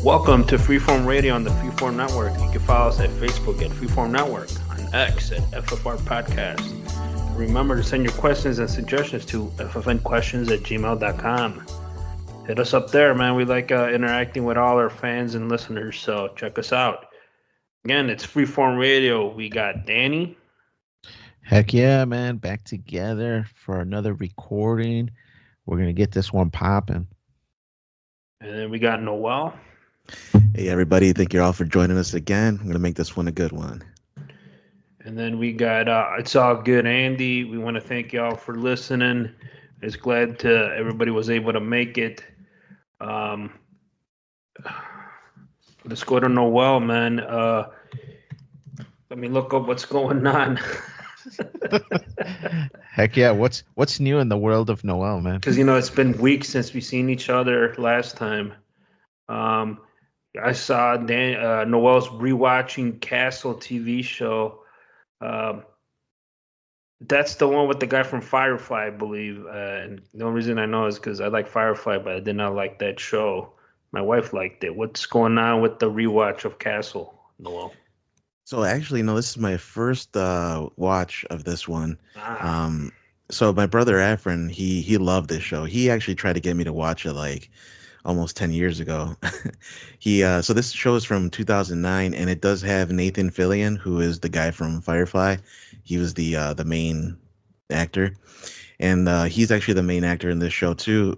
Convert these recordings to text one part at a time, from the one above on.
Welcome to Freeform Radio on the Freeform Network. You can follow us at Facebook at Freeform Network, on X at FFR Podcast. Remember to send your questions and suggestions to ffnquestions@gmail.com. Hit us up there, man. We like interacting with all our fans and listeners, so check us out. Again, it's Freeform Radio. We got Danny. Heck yeah, man. Back together for another recording. We're going to get this one popping. And then we got Noel. Hey, everybody. Thank you all for joining us again. I'm going to make this one a good one. And then we got It's All Good Andy. We want to thank y'all for listening. It's glad to everybody was able to make it. Let's go to Noel, man. Let me look up what's going on. Heck yeah. What's new in the world of Noel, man? Because, it's been weeks since we seen each other last time. I saw Noel's rewatching Castle TV show. That's the one with the guy from Firefly, I believe. And the only reason I know is because I like Firefly, but I did not like that show. My wife liked it. What's going on with the rewatch of Castle, Noel? So actually, no, this is my first watch of this one. So my brother Afrin, he loved this show. He actually tried to get me to watch it like almost 10 years ago. So this show is from 2009, and it does have Nathan Fillion, who is the guy from Firefly. He was the main actor, and he's actually the main actor in this show too.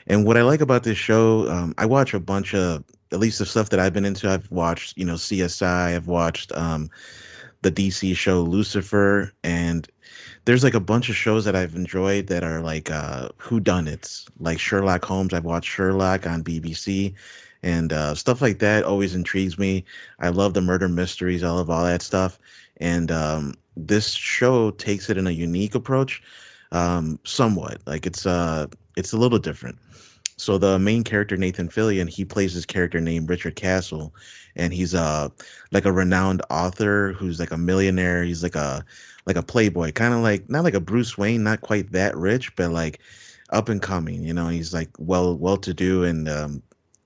And what I like about this show, I watch a bunch of, at least the stuff that I've been into. I've watched, CSI. I've watched the DC show Lucifer, and there's like a bunch of shows that I've enjoyed that are like whodunits, like Sherlock Holmes. I've watched Sherlock on BBC, and stuff like that always intrigues me. I love the murder mysteries. I love all that stuff, and this show takes it in a unique approach, somewhat. Like it's a little different. So the main character, Nathan Fillion, he plays his character named Richard Castle, and he's like a renowned author who's like a millionaire. He's like a playboy, kind of like, not like a Bruce Wayne, not quite that rich, but like up and coming. He's like well to do, and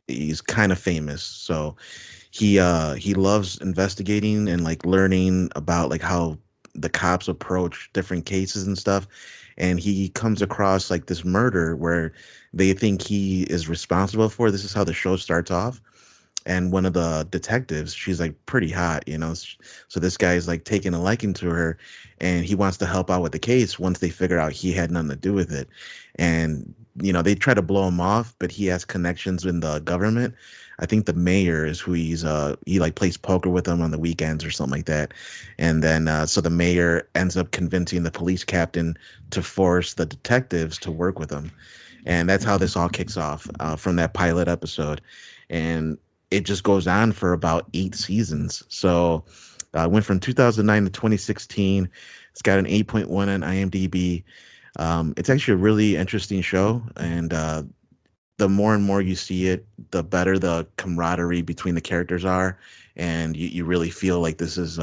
he's kind of famous. So he loves investigating and like learning about like how the cops approach different cases and stuff. And he comes across like this murder where they think he is responsible for. This is how the show starts off. And one of the detectives, she's like pretty hot. So this guy is like taking a liking to her, and he wants to help out with the case once they figure out he had nothing to do with it. And they try to blow him off, but he has connections in the government. I think the mayor is who he like plays poker with him on the weekends or something like that. And then so the mayor ends up convincing the police captain to force the detectives to work with him. And that's how this all kicks off, from that pilot episode. And it just goes on for about 8 seasons. So it went from 2009 to 2016. It's got an 8.1 on IMDb. It's actually a really interesting show, and the more and more you see it, the better the camaraderie between the characters are, and you really feel like this is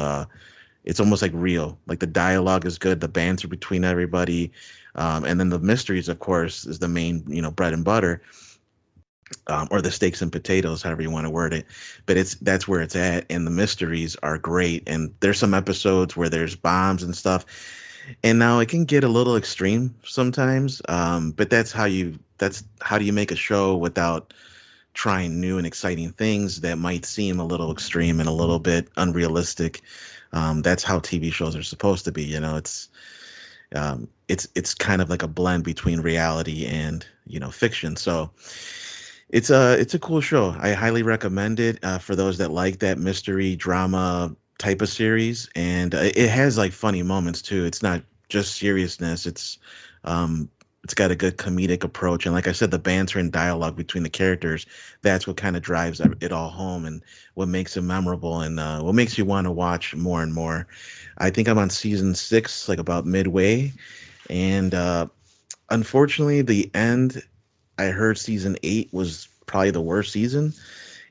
it's almost like real. Like the dialogue is good, the banter between everybody, and then the mysteries, of course, is the main bread and butter, or the steaks and potatoes, however you want to word it. But that's where it's at, and the mysteries are great. And there's some episodes where there's bombs and stuff. And now it can get a little extreme sometimes, but that's how do you make a show without trying new and exciting things that might seem a little extreme and a little bit unrealistic. That's how TV shows are supposed to be. It's kind of like a blend between reality and fiction. So it's a cool show. I highly recommend it for those that like that mystery drama type of series, and it has like funny moments too. It's not just seriousness. It's got a good comedic approach, and like I said, the banter and dialogue between the characters, that's what kind of drives it all home, and what makes it memorable, and what makes you want to watch more and more. I think I'm on season 6, like about midway, and unfortunately the end, I heard season 8 was probably the worst season,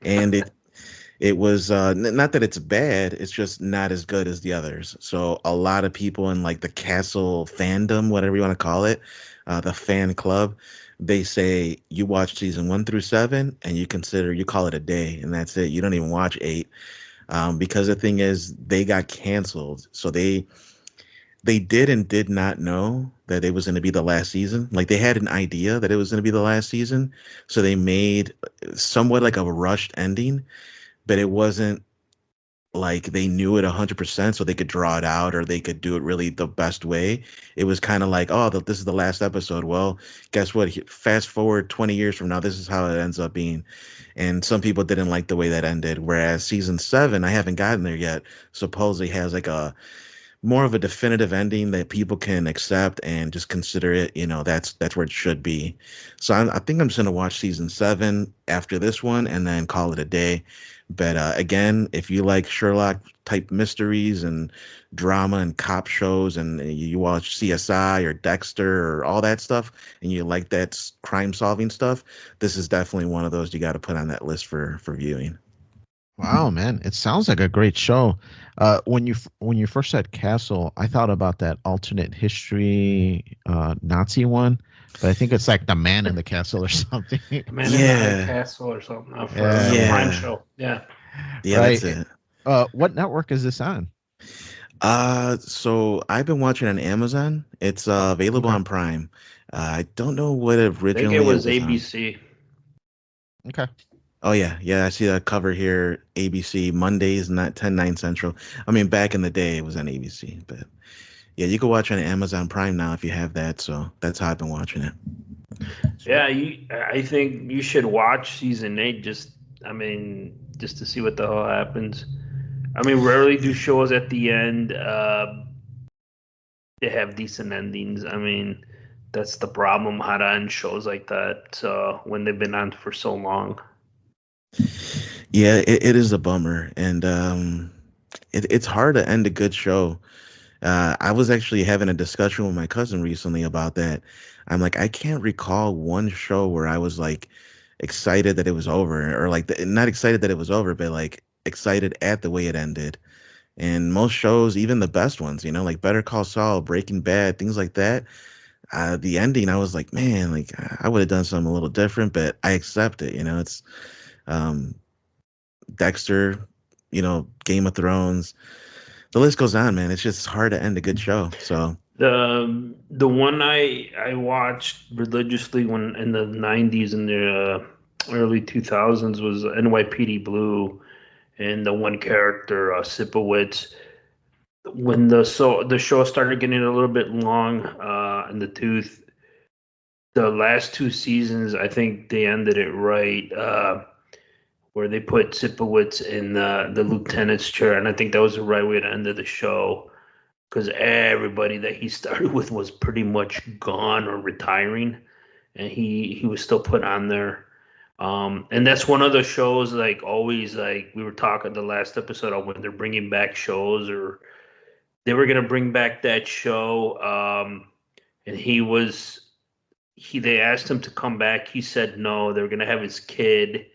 and it was not that it's bad, it's just not as good as the others. So a lot of people in like the Castle fandom, whatever you want to call it, the fan club, they say you watch season 1 through 7 and you call it a day and that's it. You don't even watch 8. Because the thing is they got canceled. So they did and did not know that it was going to be the last season. Like they had an idea that it was going to be the last season. So they made somewhat like a rushed ending, but it wasn't like they knew it 100% so they could draw it out or they could do it really the best way. It was kind of like, oh, this is the last episode. Well, guess what? Fast forward 20 years from now, this is how it ends up being. And some people didn't like the way that ended. Whereas season 7, I haven't gotten there yet, supposedly has like a more of a definitive ending that people can accept and just consider it, that's where it should be. So I think I'm just gonna watch season 7 after this one and then call it a day. But again, if you like Sherlock type mysteries and drama and cop shows and you watch CSI or Dexter or all that stuff and you like that crime solving stuff, this is definitely one of those you got to put on that list for viewing. Wow, man, it sounds like a great show. When you first said Castle, I thought about that alternate history Nazi one, but I think it's like the Man in the Castle or something. Man in the High Yeah. Castle or something. For Yeah, a Prime Yeah. show. Yeah. Yeah, right. that's it. What network is this on? So I've been watching on Amazon. It's available Okay. on Prime. I don't know what I think it originally it was was on. ABC. Okay. Oh yeah, I see that cover here. ABC Mondays, not 10/9 Central. I mean, back in the day, it was on ABC, but yeah, you can watch on Amazon Prime now if you have that. So that's how I've been watching it. Yeah, I think you should watch season 8. Just to see what the hell happens. I mean, rarely do shows at the end they have decent endings. I mean, that's the problem how to end shows like that. So when they've been on for so long. Yeah, it is a bummer, and it's hard to end a good show. I was actually having a discussion with my cousin recently about that. I'm like, I can't recall one show where I was like excited that it was over, or like not excited that it was over, but like excited at the way it ended. And most shows, even the best ones, like Better Call Saul, Breaking Bad, things like that. The ending, I was like, man, like I would have done something a little different, but I accept it. It's um, Dexter, Game of Thrones. The list goes on, man. It's just hard to end a good show. So The one I watched religiously when in the 90s and the early 2000s was NYPD Blue, and the one character Sipowicz. When the show started getting a little bit long in the tooth, the last 2 seasons I think they ended it right, where they put Sipowicz in the lieutenant's chair, and I think that was the right way to end the show because everybody that he started with was pretty much gone or retiring, and he was still put on there. And that's one of the shows, like always, like we were talking the last episode of when they're bringing back shows, or they were gonna bring back that show. And they asked him to come back. He said no. They were gonna have his kid,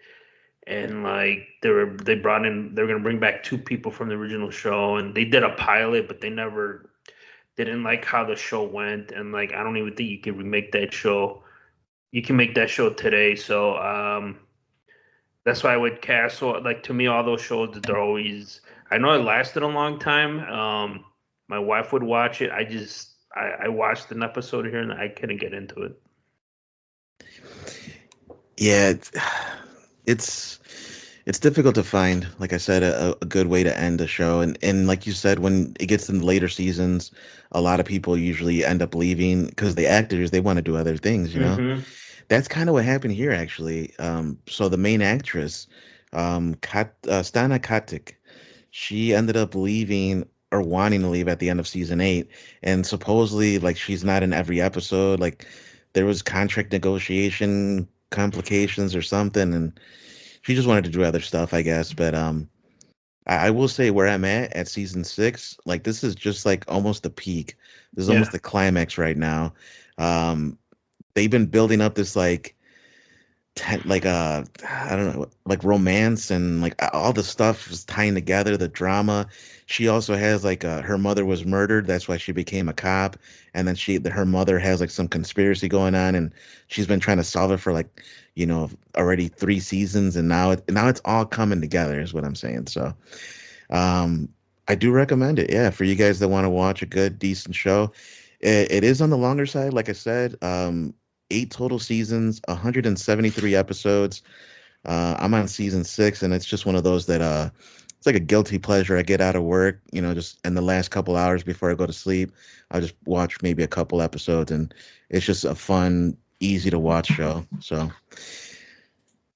and like they were gonna bring back 2 people from the original show, and they did a pilot, but they didn't like how the show went, and like I don't even think you can remake that show. You can make that show today, so that's why with Castle, like to me, all those shows that they're always. I know it lasted a long time. My wife would watch it. I watched an episode here and I couldn't get into it. yeah, it's it's difficult to find, like I said, a good way to end a show. And like you said, when it gets in later seasons, a lot of people usually end up leaving because the actors they want to do other things. Mm-hmm. That's kind of what happened here, actually. So the main actress, Stana Katic, she ended up leaving or wanting to leave at the end of season 8, and supposedly, like, she's not in every episode. Like, there was contract negotiation complications or something, and she just wanted to do other stuff, I guess. But I will say where I'm at season 6, like this is just like almost the peak. This is Yeah. almost the climax right now. Um, they've been building up this like like I don't know, like romance and like all the stuff is tying together, the drama. She also has like her mother was murdered, that's why she became a cop, and then her mother has like some conspiracy going on, and she's been trying to solve it for like already 3 seasons, and now it's all coming together is what I'm saying. So um I do recommend it, yeah, for you guys that want to watch a good decent show. It is on the longer side, like I said. 8 total seasons, 173 episodes. I'm on season 6, and it's just one of those that it's like a guilty pleasure. I get out of work, just in the last couple hours before I go to sleep, I'll just watch maybe a couple episodes, and it's just a fun, easy to watch show. So,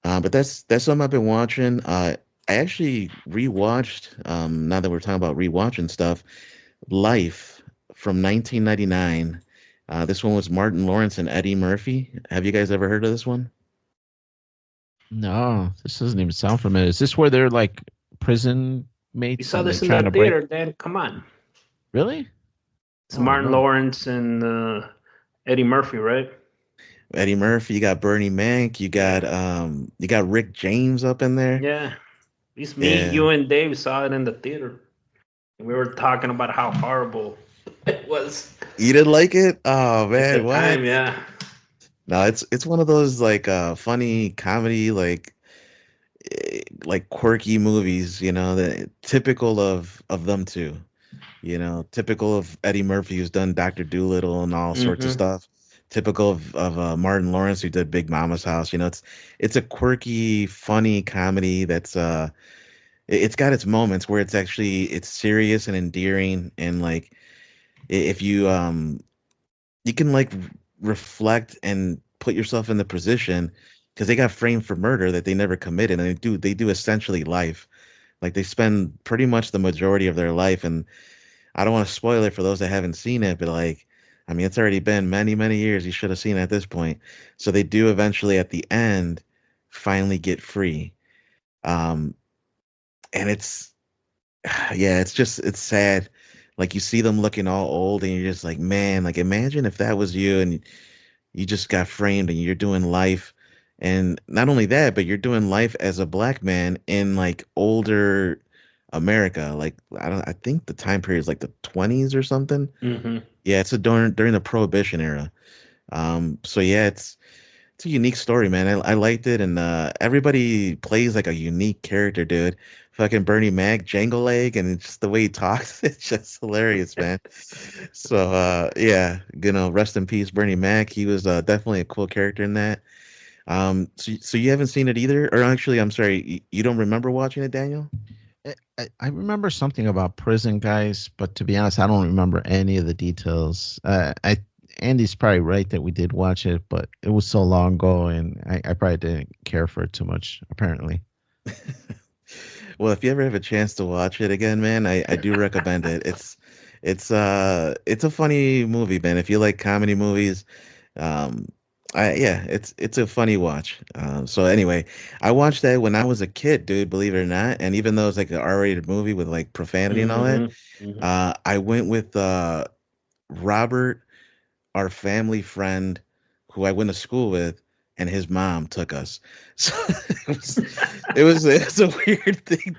but that's something I've been watching. I actually rewatched. Now that we're talking about rewatching stuff, Life from 1999. This one was Martin Lawrence and Eddie Murphy. Have you guys ever heard of this one? No, this doesn't even sound familiar. Is this where they're like prison You mates saw and they're this in trying the to break? theater, Dad. Come on. Really? It's Oh Martin no. Lawrence and Eddie Murphy, right? Eddie Murphy, you got Bernie Mac, Yeah. you got Rick James up in there. Yeah. At least me, Yeah. you, and Dave saw it in the theater. And we were talking about how horrible it was You didn't like it? Oh at the man, what? time. Yeah. No, it's one of those like funny comedy like quirky movies, that typical of them too. Typical of Eddie Murphy, who's done Dr. Dolittle and all sorts of Mm-hmm. stuff. Typical of Martin Lawrence, who did Big Mama's House. It's a quirky, funny comedy that's it's got its moments where it's serious and endearing, and like if you can like reflect and put yourself in the position, because they got framed for murder that they never committed, and they do essentially life. Like they spend pretty much the majority of their life, and I don't want to spoil it for those that haven't seen it, but like, I mean, it's already been many, many years. You should have seen it at this point. So they do eventually at the end finally get free. Um, and it's, yeah, it's sad. Like you see them looking all old, and you're just like, man, like imagine if that was you, and you just got framed, and you're doing life. And not only that, but you're doing life as a black man in like older America. Like I think the time period is like the 20s or something. Mm-hmm. Yeah, it's a during the Prohibition era. So yeah, it's a unique story, man. I liked it, and everybody plays like a unique character, dude. Fucking Bernie Mac, Jangle Leg, and it's just the way he talks, it's just hilarious, man. So yeah, rest in peace, Bernie Mac. He was definitely a cool character in that. So you haven't seen it either, or actually, I'm sorry, you don't remember watching it, Daniel? I remember something about prison guys, but to be honest, I don't remember any of the details. Andy's probably right that we did watch it, but it was so long ago, and I probably didn't care for it too much. Apparently, Well, if you ever have a chance to watch it again, man, I do recommend it. It's a funny movie, man. If you like comedy movies, um yeah, it's a funny watch. So anyway, I watched that when I was a kid, dude, believe it or not. And even though it's like an R-rated movie with like profanity and all that, Mm-hmm. Mm-hmm. I went with Robert, our family friend who I went to school with, and his mom took us. So it's a weird thing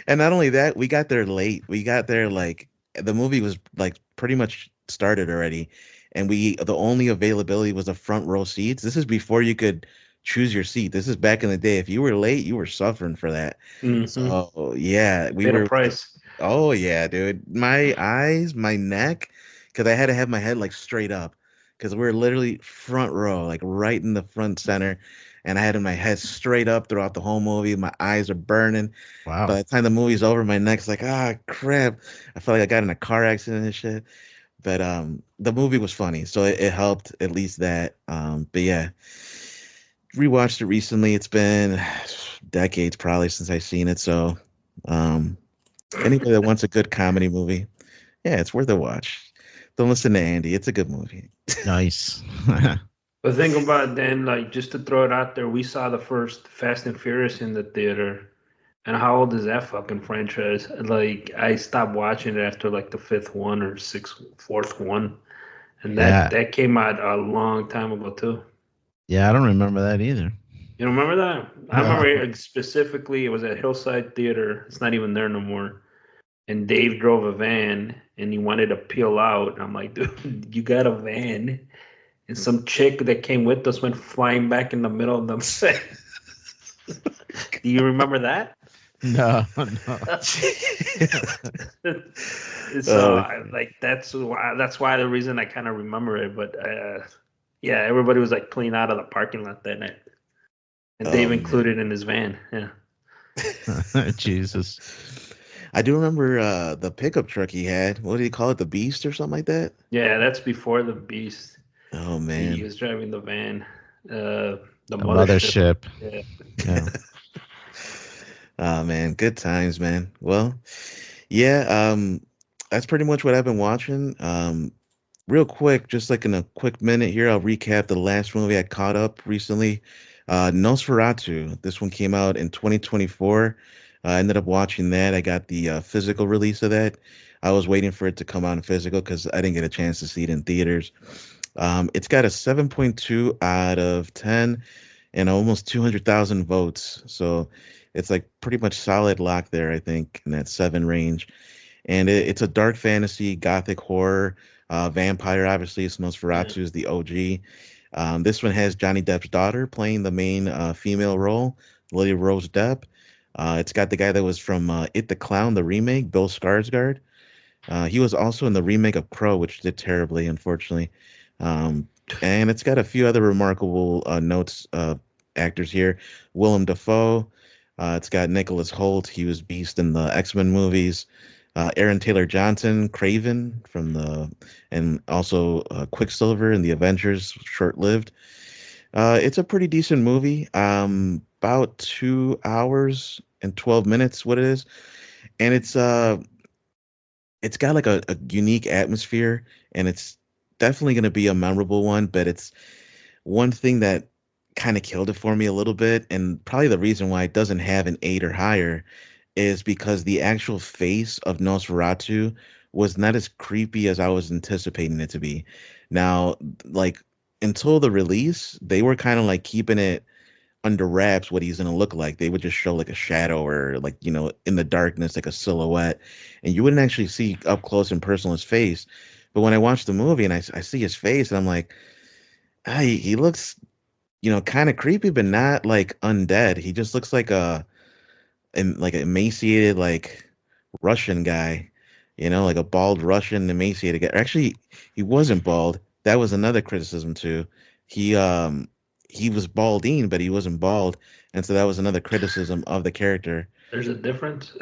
and not only that, we got there late. We got there like the movie was like pretty much started already, and the only availability was the front row seats. This is before you could choose your seat. This is back in the day. If you were late, you were suffering for that. Mm-hmm. So yeah, we Paid a were like, price. oh yeah, dude. My eyes, my neck, because I had to have my head like straight up, because we were literally front row, like right in the front center, and I had my head straight up throughout the whole movie. My eyes are burning. By wow. the time the movie's over, my neck's like, ah, crap. I felt like I got in a car accident and shit. But the movie was funny, so it helped at least that. But yeah, rewatched it recently. It's been decades probably since I've seen it. So um, anybody that wants a good comedy movie, yeah, it's worth a watch. Don't listen to Andy. It's a good movie. Nice. But think about it then, like just to throw it out there, we saw the first Fast and Furious in the theater. And how old is that fucking franchise? Like I stopped watching it after like the fifth one or fourth one. And that Yeah, that came out a long time ago too. yeah. I don't remember that either. You remember that? I remember No. it specifically. It was at Hillside Theater. It's not even there no more. And Dave drove a van, and he wanted to peel out. And I'm like, dude, you got a van? And some chick that came with us went flying back in the middle of them. Do you remember that? No, no. So Oh, like that's why the reason I kind of remember it. But yeah, everybody was like pulling out of the parking lot that night, and Dave oh included man. in his van. Yeah, Jesus. I do remember the pickup truck he had. What did he call it? The Beast or something like that? yeah, that's before the Beast. Oh He man. was driving the van, uh, the A mothership. mothership. Yeah. Yeah. Oh man, good times, man. Well, yeah, that's pretty much what I've been watching. Real quick, just like in a quick minute here, I'll recap the last movie I caught up recently. Nosferatu. This one came out in 2024. I ended up watching that. I got the physical release of that. I was waiting for it to come out in physical because I didn't get a chance to see it in theaters. It's got a 7.2 out of 10 and almost 200,000 votes. So it's like pretty much solid lock there, I think, in that 7 range. And it's a dark fantasy, gothic horror, vampire. Obviously, it's Yeah. Nosferatu is the OG. This one has Johnny Depp's daughter playing the main female role, Lily Rose Depp. It's got the guy that was from It the Clown, the remake, Bill Skarsgård. He was also in the remake of Crow, which did terribly, unfortunately. Um, and it's got a few other remarkable notes actors here. Willem Dafoe. It's got Nicholas Hoult. He was Beast in the X-Men movies. Aaron Taylor Johnson, Craven from the, and also Quicksilver in the Avengers, short-lived. It's a pretty decent movie. About 2 hours and 12 minutes, what it is, and it's got like a unique atmosphere, and it's definitely going to be a memorable one. But it's one thing that kind of killed it for me a little bit, and probably the reason why it doesn't have an 8 or higher is because the actual face of Nosferatu was not as creepy as I was anticipating it to be. Now, like until the release, they were kind of like keeping it under wraps what he's gonna look like. They would just show like a shadow or like, in the darkness, like a silhouette, and you wouldn't actually see up close and personal his face. But when I watch the movie and I see his face, and I'm like, he looks, kind of creepy, but not like undead. He just looks like like an emaciated like Russian guy, like a bald Russian emaciated guy. Actually, he wasn't bald. That was another criticism too. He um he was balding, but he wasn't bald, and so that was another criticism of the character. There's a difference.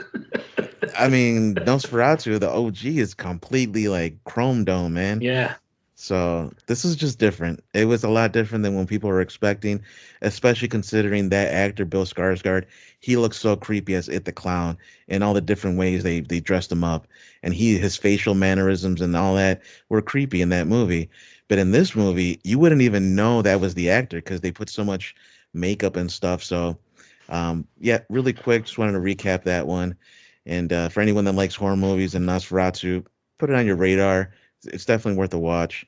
I mean, Nosferatu, the OG, is completely like chrome dome, man. Yeah, So this is just different. It was a lot different than when people were expecting, especially considering that actor Bill Skarsgård. He looks so creepy as It the Clown in all the different ways they dressed him up, and his facial mannerisms and all that were creepy in that movie. But in this movie, you wouldn't even know that was the actor because they put so much makeup and stuff. So, yeah, really quick, just wanted to recap that one. And for anyone that likes horror movies and Nosferatu, put it on your radar. It's definitely worth a watch.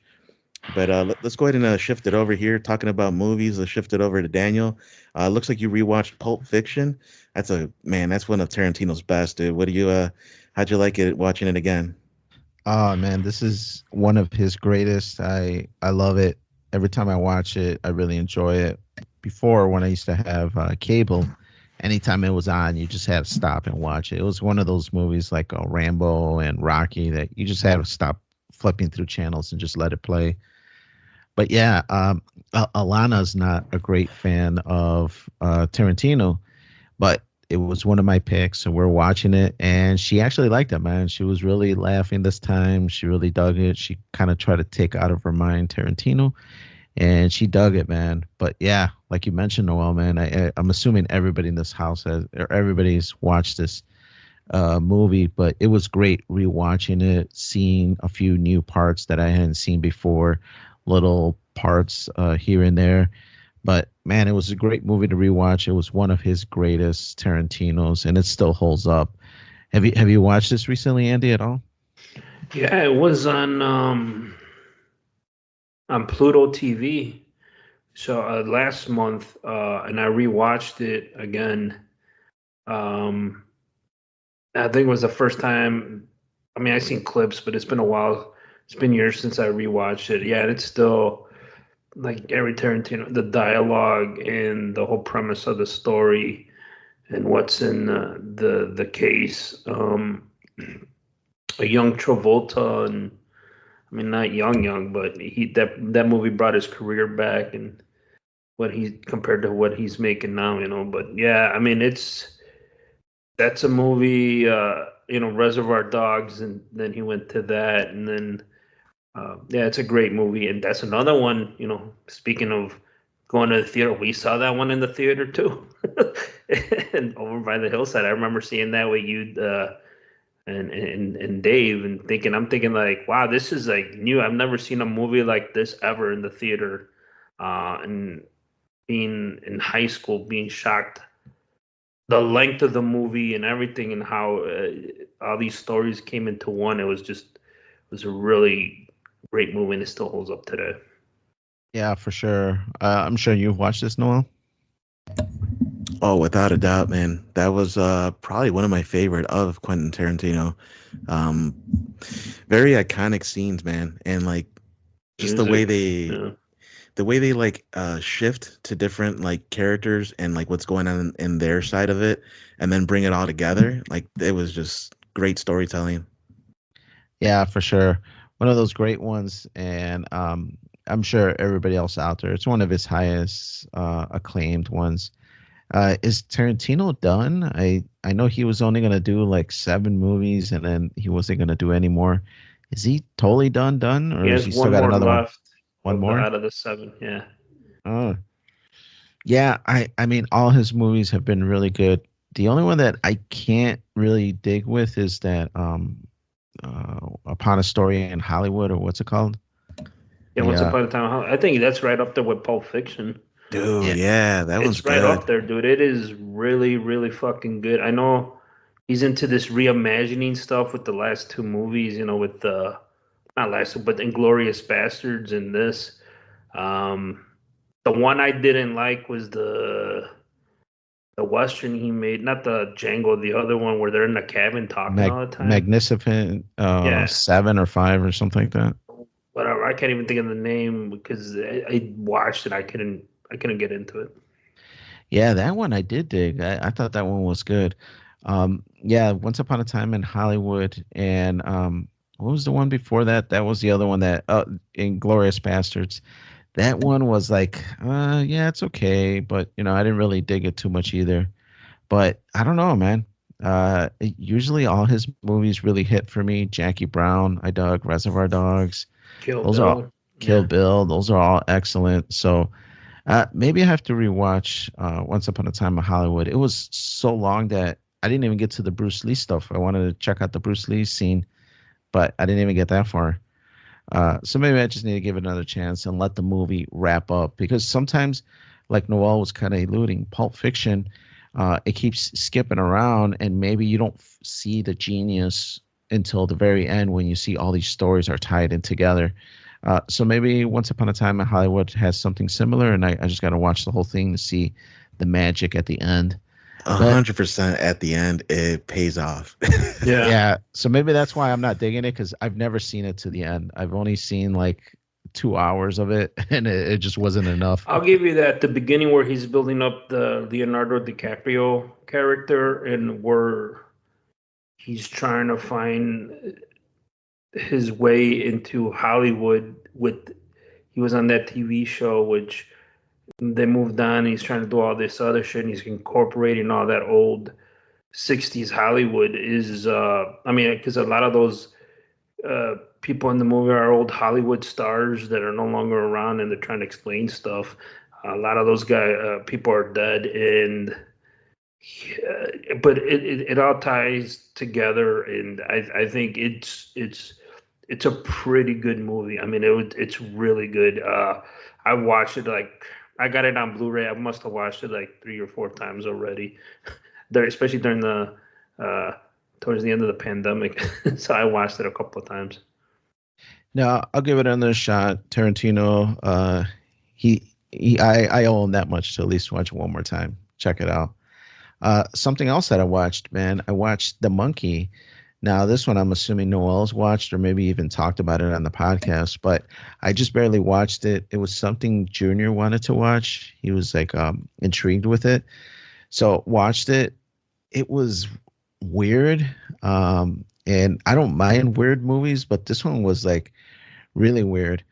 But let's go ahead and shift it over here. Talking about movies, let's shift it over to Daniel. Looks like you rewatched Pulp Fiction. That's one of Tarantino's best, dude. How'd you like it watching it again? Oh man, this is one of his greatest. I love it. Every time I watch it, I really enjoy it. Before, when I used to have cable, anytime it was on, you just had to stop and watch it. It was one of those movies like Rambo and Rocky that you just had to stop flipping through channels and just let it play. But yeah, Alana's not a great fan of Tarantino, but it was one of my picks, and we're watching it, and she actually liked it, man. She was really laughing this time. She really dug it. She kind of tried to take out of her mind Tarantino, and she dug it, man. But yeah, like you mentioned, Noel, man, I'm assuming everybody in this house has, or everybody's watched this movie, but it was great rewatching it, seeing a few new parts that I hadn't seen before, little parts here and there. But man, it was a great movie to rewatch. It was one of his greatest Tarantino's, and it still holds up. Have you watched this recently, Andy, at all? yeah, it was on Pluto TV. So last month, and I rewatched it again. Um, I think it was the first time. I mean, I've seen clips, but it's been a while. It's been years since I rewatched it. Yeah, and it's still like every Tarantino, the dialogue and the whole premise of the story and what's in the case. A young Travolta, and I mean not young, but that movie brought his career back, and what he compared to what he's making now, you know. But yeah, I mean that's a movie, Reservoir Dogs, and then he went to that, and then yeah, it's a great movie, and that's another one. Speaking of going to the theater, we saw that one in the theater too, and over by the hillside. I remember seeing that with you and Dave, and I'm thinking like, wow, this is like new. I've never seen a movie like this ever in the theater, and being in high school, being shocked the length of the movie and everything, and how all these stories came into one. It was a really great movie, and it still holds up today. Yeah, for sure. I'm sure you've watched this, Noel. Oh, without a doubt, man. That was probably one of my favorite of Quentin Tarantino. Um, very iconic scenes, man, and like just Music, yeah. the way they like shift to different like characters and like what's going on in their side of it, and then bring it all together. Like it was just great storytelling. Yeah, for sure. One of those great ones, and I'm sure everybody else out there. It's one of his highest acclaimed ones. Is Tarantino done? I know he was only gonna do like 7 movies, and then he wasn't gonna do any more. Is he totally done, He or is has he still one got more another one? left One more? out of the seven. Yeah. Oh, yeah. I mean, all his movies have been really good. The only one that I can't really dig with is that Upon a Story in Hollywood, or what's it called? Yeah, The Once Upon a Time. I think that's right up there with Pulp Fiction. Dude, Yeah, yeah, that one's It's right good. up there, dude. It is really, really fucking good. I know he's into this reimagining stuff with the last two movies, with the not last, but Inglorious Bastards and this. Um, the one I didn't like was the Western he made, not the Django, the other one where they're in the cabin talking all the time. Magnificent Yeah, 7 or 5 or something like that. whatever. I can't even think of the name because I watched it. I couldn't get into it. Yeah, that one I did dig. I thought that one was good. Yeah, Once Upon a Time in Hollywood, and what was the one before that? That was the other one that Inglorious Bastards. That one was like, yeah, it's okay, but I didn't really dig it too much either. But I don't know, man. Usually all his movies really hit for me. Jackie Brown, I dug. Reservoir Dogs, Kill those are all, Bill. Kill Yeah. Bill, those are all excellent. So maybe I have to rewatch Once Upon a Time in Hollywood. It was so long that I didn't even get to the Bruce Lee stuff. I wanted to check out the Bruce Lee scene, but I didn't even get that far. So maybe I just need to give it another chance and let the movie wrap up, because sometimes, like Noel was kind of alluding, Pulp Fiction, it keeps skipping around, and maybe you don't see the genius until the very end when you see all these stories are tied in together. So maybe Once Upon a Time in Hollywood has something similar, and I just got to watch the whole thing to see the magic at the end. A But 100% at the end, it pays off. Yeah. yeah, so maybe that's why I'm not digging it, because I've never seen it to the end. I've only seen like 2 hours of it, and it just wasn't enough. I'll give you that. The beginning where he's building up the Leonardo DiCaprio character, and where he's trying to find his way into Hollywood with he was on that TV show, which they moved on. He's trying to do all this other shit, and he's incorporating all that old 60s Hollywood. Is I mean, because a lot of those people in the movie are old Hollywood stars that are no longer around, and they're trying to explain stuff. A lot of those people are dead, and but it all ties together, and I think it's a pretty good movie. I mean, it's really good. I watched it like I got it on Blu-ray. I must have watched it like 3 or 4 times already. There, especially during the uh, towards the end of the pandemic, so I watched it a couple of times. No, I'll give it another shot. Tarantino, he I owe him that much to at least watch it one more time. Check it out. Something else that I watched, man. I watched The Monkey. Now, this one I'm assuming Noel's watched or maybe even talked about it on the podcast, but I just barely watched it. It was something Junior wanted to watch. He was like intrigued with it. So watched it. It was weird. And I don't mind weird movies, but this one was like really weird.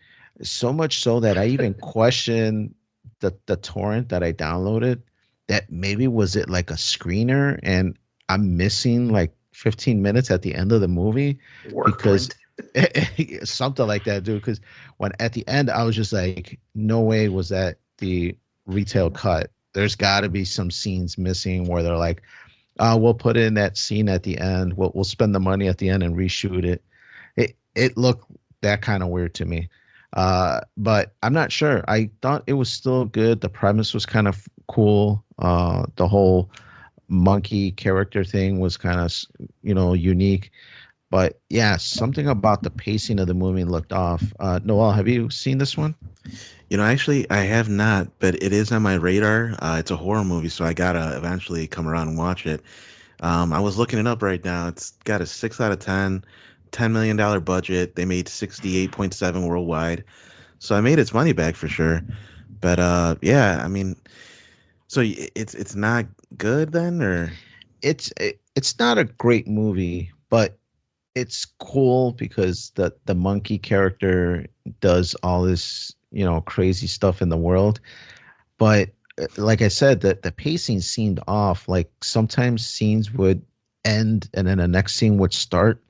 So much so that I even questioned the torrent that I downloaded, that maybe was it like a screener and I'm missing like 15 minutes at the end of the movie, Work because print. something like that, dude. Because when at the end I was just like, no way was that the retail cut. There's got to be some scenes missing where they're like, we'll put in that scene at the end. We'll spend the money at the end and reshoot it. It looked that kind of weird to me. But I'm not sure. I thought it was still good. The premise was kind of cool. The whole monkey character thing was kind of, unique. But yeah, something about the pacing of the movie looked off. Noel, have you seen this one? Actually, I have not, but it is on my radar. It's a horror movie, so I gotta eventually come around and watch it. I was looking it up right now. It's got a 6 out of 10, $10 million budget. They made 68.7 worldwide, so I made its money back for sure. But yeah, I mean, so it's not good then, or It's not a great movie, but it's cool because the monkey character does all this, crazy stuff in the world. But like I said, the pacing seemed off. Like sometimes scenes would end and then the next scene would start.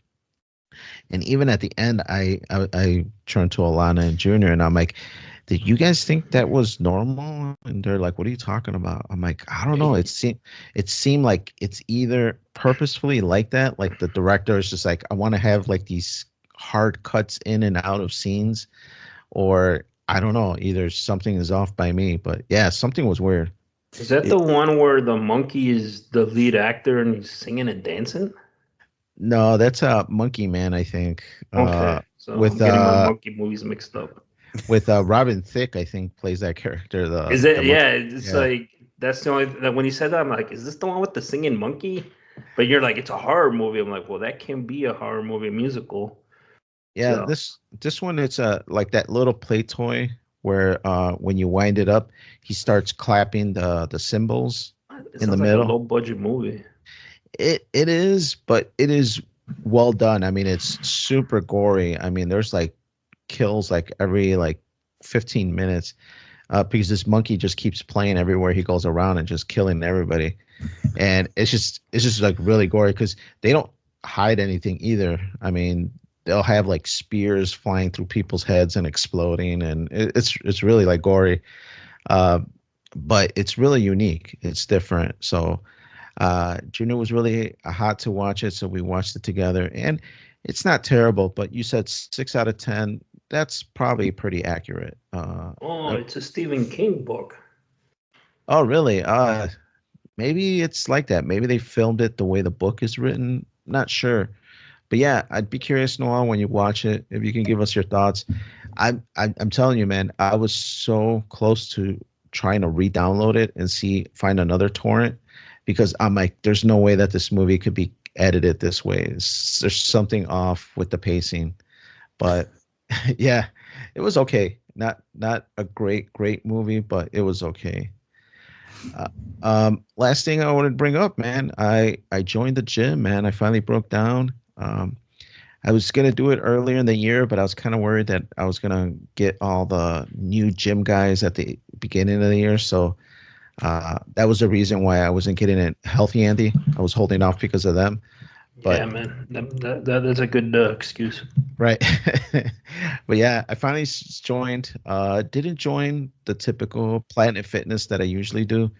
And even at the end, I turned to Alana and Junior and I'm like, did you guys think that was normal? And they're like, what are you talking about? I'm like, I don't know. It seemed like it's either purposefully like that, like the director is just like, I want to have like these hard cuts in and out of scenes, or I don't know, either something is off by me. But yeah, something was weird. Is that the it, one where the monkey is the lead actor and he's singing and dancing? No, that's Monkey Man, I think. Okay, so I'm With getting my monkey movies mixed up. Robin Thicke, I think, plays that character. Is The it? monkey. Yeah, it's Yeah. like that's the only that when you said that, I'm like, is this the one with the singing monkey? But you're like, it's a horror movie. I'm like, well, that can be a horror movie, a musical. Yeah, So this one, it's like that little play toy where when you wind it up, he starts clapping the cymbals it in the sounds like a middle. low budget movie. It is, but it is well done. I mean, it's super gory. I mean, there's like kills like every like 15 minutes, because this monkey just keeps playing everywhere he goes around and just killing everybody. And it's just like really gory because they don't hide anything either. I mean, they'll have like spears flying through people's heads and exploding, and it's really like gory. Uh, but it's really unique. It's different. So Junior was really hot to watch it, so we watched it together, and it's not terrible. But you said 6 out of 10. That's probably pretty accurate. Oh, it's a Stephen King book. Oh, really? Maybe it's like that. Maybe they filmed it the way the book is written. Not sure. But yeah, I'd be curious, Noah, when you watch it, if you can give us your thoughts. I'm telling you, man, I was so close to trying to re-download it and find another torrent, because I'm like, there's no way that this movie could be edited this way. There's something off with the pacing. But yeah, it was okay. Not a great movie, but it was okay. Uh, last thing I wanted to bring up, man, I joined the gym, man. I finally broke down. I was gonna do it earlier in the year, but I was kind of worried that I was gonna get all the new gym guys at the beginning of the year. So that was the reason why I wasn't getting it healthy, Andy. I was holding off because of them. Yeah, But man, that's a good excuse. right. But yeah, I finally joined. Didn't join the typical Planet Fitness that I usually do.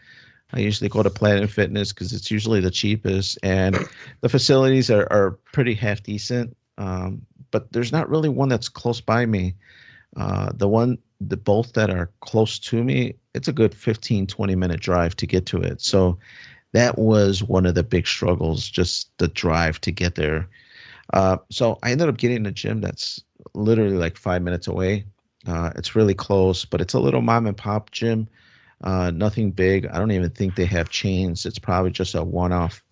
I usually go to Planet Fitness because it's usually the cheapest, and the facilities are pretty half decent. But there's not really one that's close by me. The both that are close to me, it's a good 15-20 minute drive to get to it. So that was one of the big struggles, just the drive to get there. So I ended up getting a gym that's literally like 5 minutes away. It's really close, but it's a little mom and pop gym. Nothing big. I don't even think they have chains. It's probably just a one-off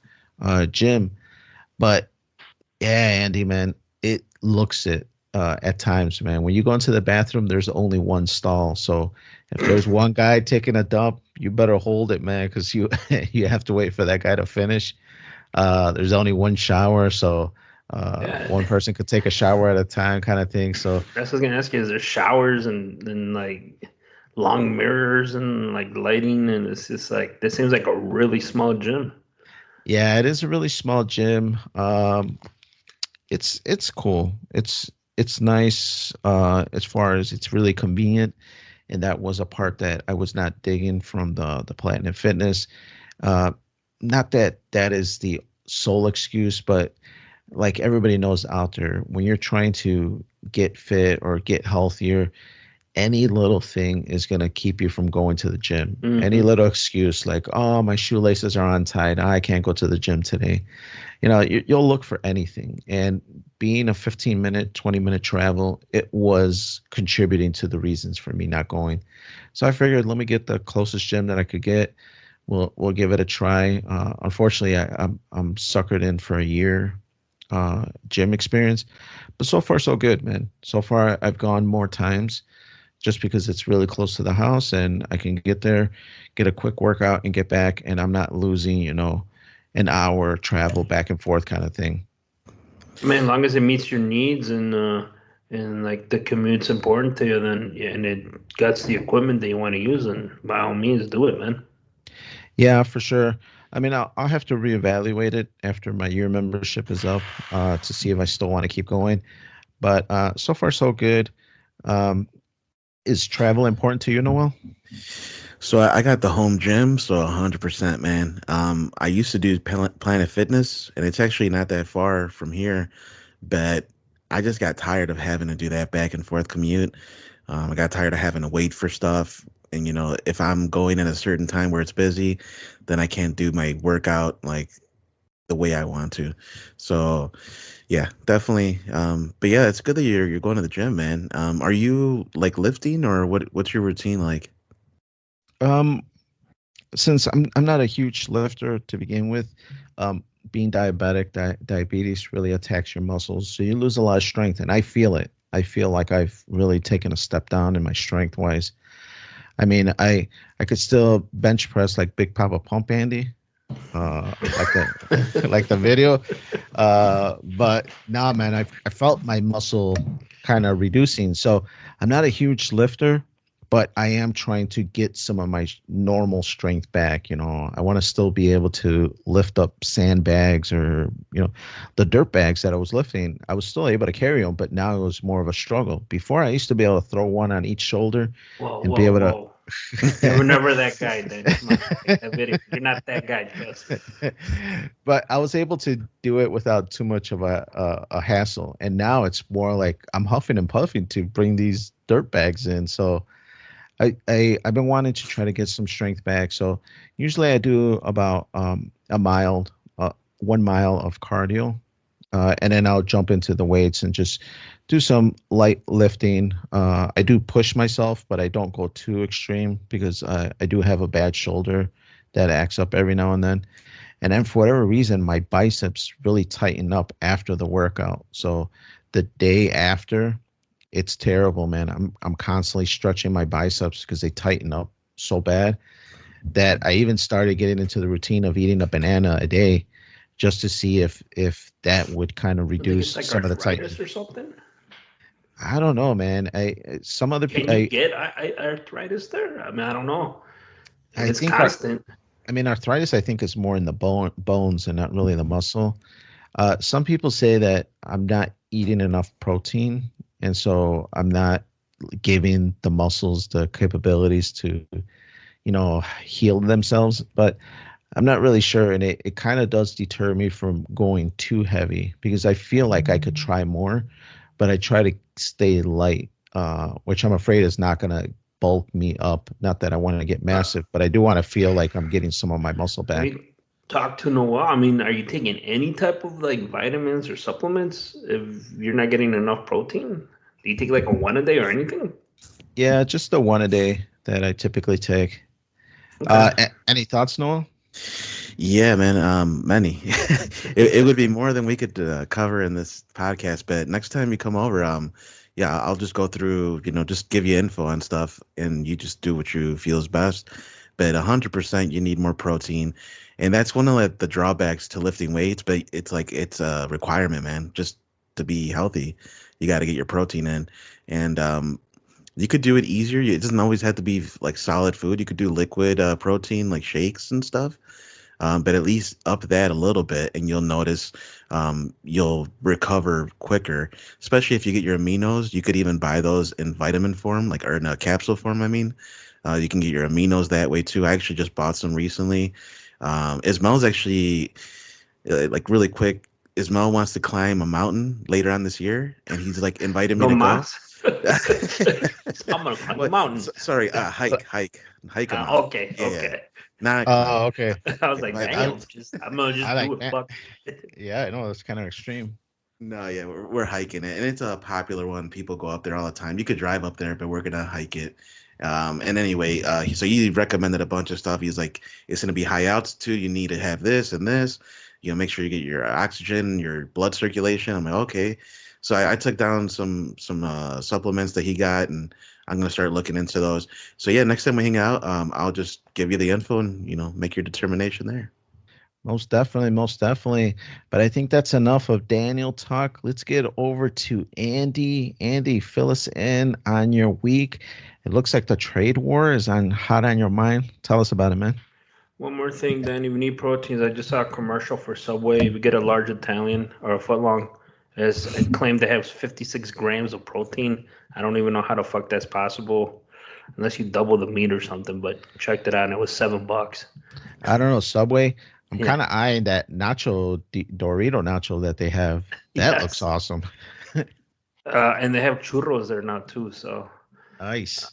gym. But yeah, Andy, man, it looks it at times, man. When you go into the bathroom, there's only one stall. So if there's one guy taking a dump, you better hold it, man, because you you have to wait for that guy to finish. There's only one shower, so one Yeah, person could take a shower at a time, kind of thing. So that's what I was gonna ask you. Is there showers and like long mirrors and like lighting? And it's just like this seems like a really small gym. yeah, it is a really small gym. It's cool. It's nice as far as it's really convenient, and that was a part that I was not digging from the Platinum Fitness. Uh, Not that that is the sole excuse, but like everybody knows out there, when you're trying to get fit or get healthier, any little thing is going to keep you from going to the gym. Any Hmm. little excuse like, oh, my shoelaces are untied. I can't go to the gym today. You'll look for anything. And being a 15-minute, 20-minute travel, it was contributing to the reasons for me not going. So I figured, let me get the closest gym that I could get. We'll give it a try. Unfortunately, I'm suckered in for a year gym experience, but so far so good, man. So far I've gone more times just because it's really close to the house and I can get there, get a quick workout and get back, and I'm not losing, an hour travel back and forth kind of thing. I mean, as long as it meets your needs and like the commute's important to you, then yeah, and it gets the equipment that you want to use, then by all means do it, man. Yeah, for sure. I mean, I'll have to reevaluate it after my year membership is up to see if I still want to keep going. But so far, so good. Um, is travel important to you, Noel? So I got the home gym, so 100%, man. I used to do Planet Fitness, and it's actually not that far from here, but I just got tired of having to do that back and forth commute. I got tired of having to wait for stuff, and if I'm going at a certain time where it's busy, then I can't do my workout like the way I want to. So yeah, definitely. But yeah, it's good that you're going to the gym, man. Are you like lifting or what's your routine like? Um, since I'm not a huge lifter to begin with, um, being diabetic, diabetes really attacks your muscles, so you lose a lot of strength, and I feel it. I feel like I've really taken a step down in my strength wise. I mean, I could still bench press like Big Papa Pump Andy, like the like the video, but nah, man, I felt my muscle kind of reducing. So I'm not a huge lifter, but I am trying to get some of my normal strength back. I want to still be able to lift up sandbags or, the dirt bags that I was lifting. I was still able to carry them, but now it was more of a struggle. Before I used to be able to throw one on each shoulder Whoa, and be whoa, able to. whoa! You were never that guy, then. Come on, take that video. You're not that guy, trust me. But I was able to do it without too much of a hassle. And now it's more like I'm huffing and puffing to bring these dirt bags in. So I've been wanting to try to get some strength back. So usually I do about a mile, 1 mile of cardio, and then I'll jump into the weights and just do some light lifting. I do push myself, but I don't go too extreme because I do have a bad shoulder that acts up every now and then. And then for whatever reason, my biceps really tighten up after the workout. So the day after, it's terrible, man. I'm constantly stretching my biceps because they tighten up so bad that I even started getting into the routine of eating a banana a day just to see if that would kind of I think it's reduce like some of the tightening. arthritis or something. I don't know, man. I some other Can people. you get arthritis there? I mean, I don't know. If I it's think our constant, I mean arthritis. I think is more in the bones and not really the muscle. Some people say that I'm not eating enough protein, and so I'm not giving the muscles the capabilities to, heal themselves. But I'm not really sure, and it kind of does deter me from going too heavy because I feel like I could try more, but I try to stay light, which I'm afraid is not going to bulk me up. Not that I want to get uh, massive, but I do want to feel like I'm getting some of my muscle have back. you talked to Noel? I mean, are you taking any type of like vitamins or supplements if you're not getting enough protein? Do you take like a one a day or anything? Yeah, just the one a day that I typically take. Okay. Any thoughts, Noel? Yeah, man. Many. It would be more than we could cover in this podcast. But next time you come over, yeah, I'll just go through, just give you info and stuff, and you just do what you feel is best. But 100%, you need more protein, and that's one of the drawbacks to lifting weights. But it's a requirement, man. Just to be healthy, you got to get your protein in, and you could do it easier. It doesn't always have to be like solid food. You could do liquid protein like shakes and stuff, but at least up that a little bit, and you'll notice you'll recover quicker. Especially if you get your aminos, you could even buy those in vitamin form, like or in a capsule form. I mean, you can get your aminos that way too. I actually just bought some recently. Ismail's actually like really quick. Ismail wants to climb a mountain later on this year, and he's like invited me No to go. mas. I'm gonna climb a What? mountain. Sorry, hike a mountain. Okay, Yeah, yeah, okay. not climb. Oh, okay. I was like, But I damn, I'm gonna I just do like it. that. Fuck. Yeah, I know that's kind of extreme. no, yeah, we're hiking it, and it's a popular one. People go up there all the time. You could drive up there, but we're gonna hike it. And anyway, so he recommended a bunch of stuff. He's like, it's gonna be high altitude. You need to have this and this. Make sure you get your oxygen, your blood circulation. I'm like, okay. So I took down some supplements that he got, and I'm gonna start looking into those. So yeah, next time we hang out, I'll just give you the info and make your determination there. Most definitely, most definitely. But I think that's enough of Daniel talk. Let's get over to Andy. Andy, fill us in on your week. It looks like the trade war is on hot on your mind. Tell us about it, man. One more thing, Danny. We need proteins. I just saw a commercial for Subway. We get a large Italian or a foot long. As it claimed to have 56 grams of protein. I don't even know how the fuck that's possible, unless you double the meat or something. But checked it out, and it was $7. I don't know, Subway. I'm Yeah. kind of eyeing that Dorito nacho that they have. That looks Yes. awesome. And they have churros there now too. So Nice.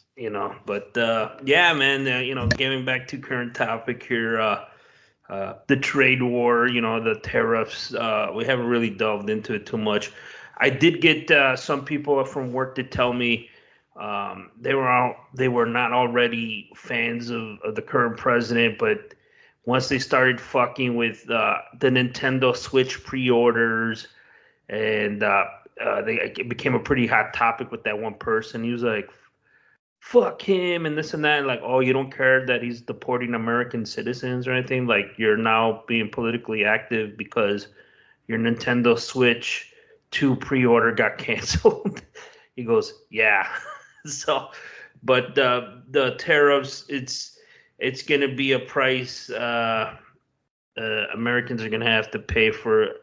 but yeah, man. Getting back to current topic here. The trade war, the tariffs. We haven't really delved into it too much. I did get some people from work to tell me they were not already fans of the current president, but once they started fucking with the Nintendo Switch pre-orders and it became a pretty hot topic with that one person. He was like, fuck him and this and that. Like, oh, you don't care that he's deporting American citizens or anything? Like, you're now being politically active because your Nintendo Switch 2 pre-order got canceled. He goes, yeah. So, but the tariffs, it's going to be a price Americans are going to have to pay for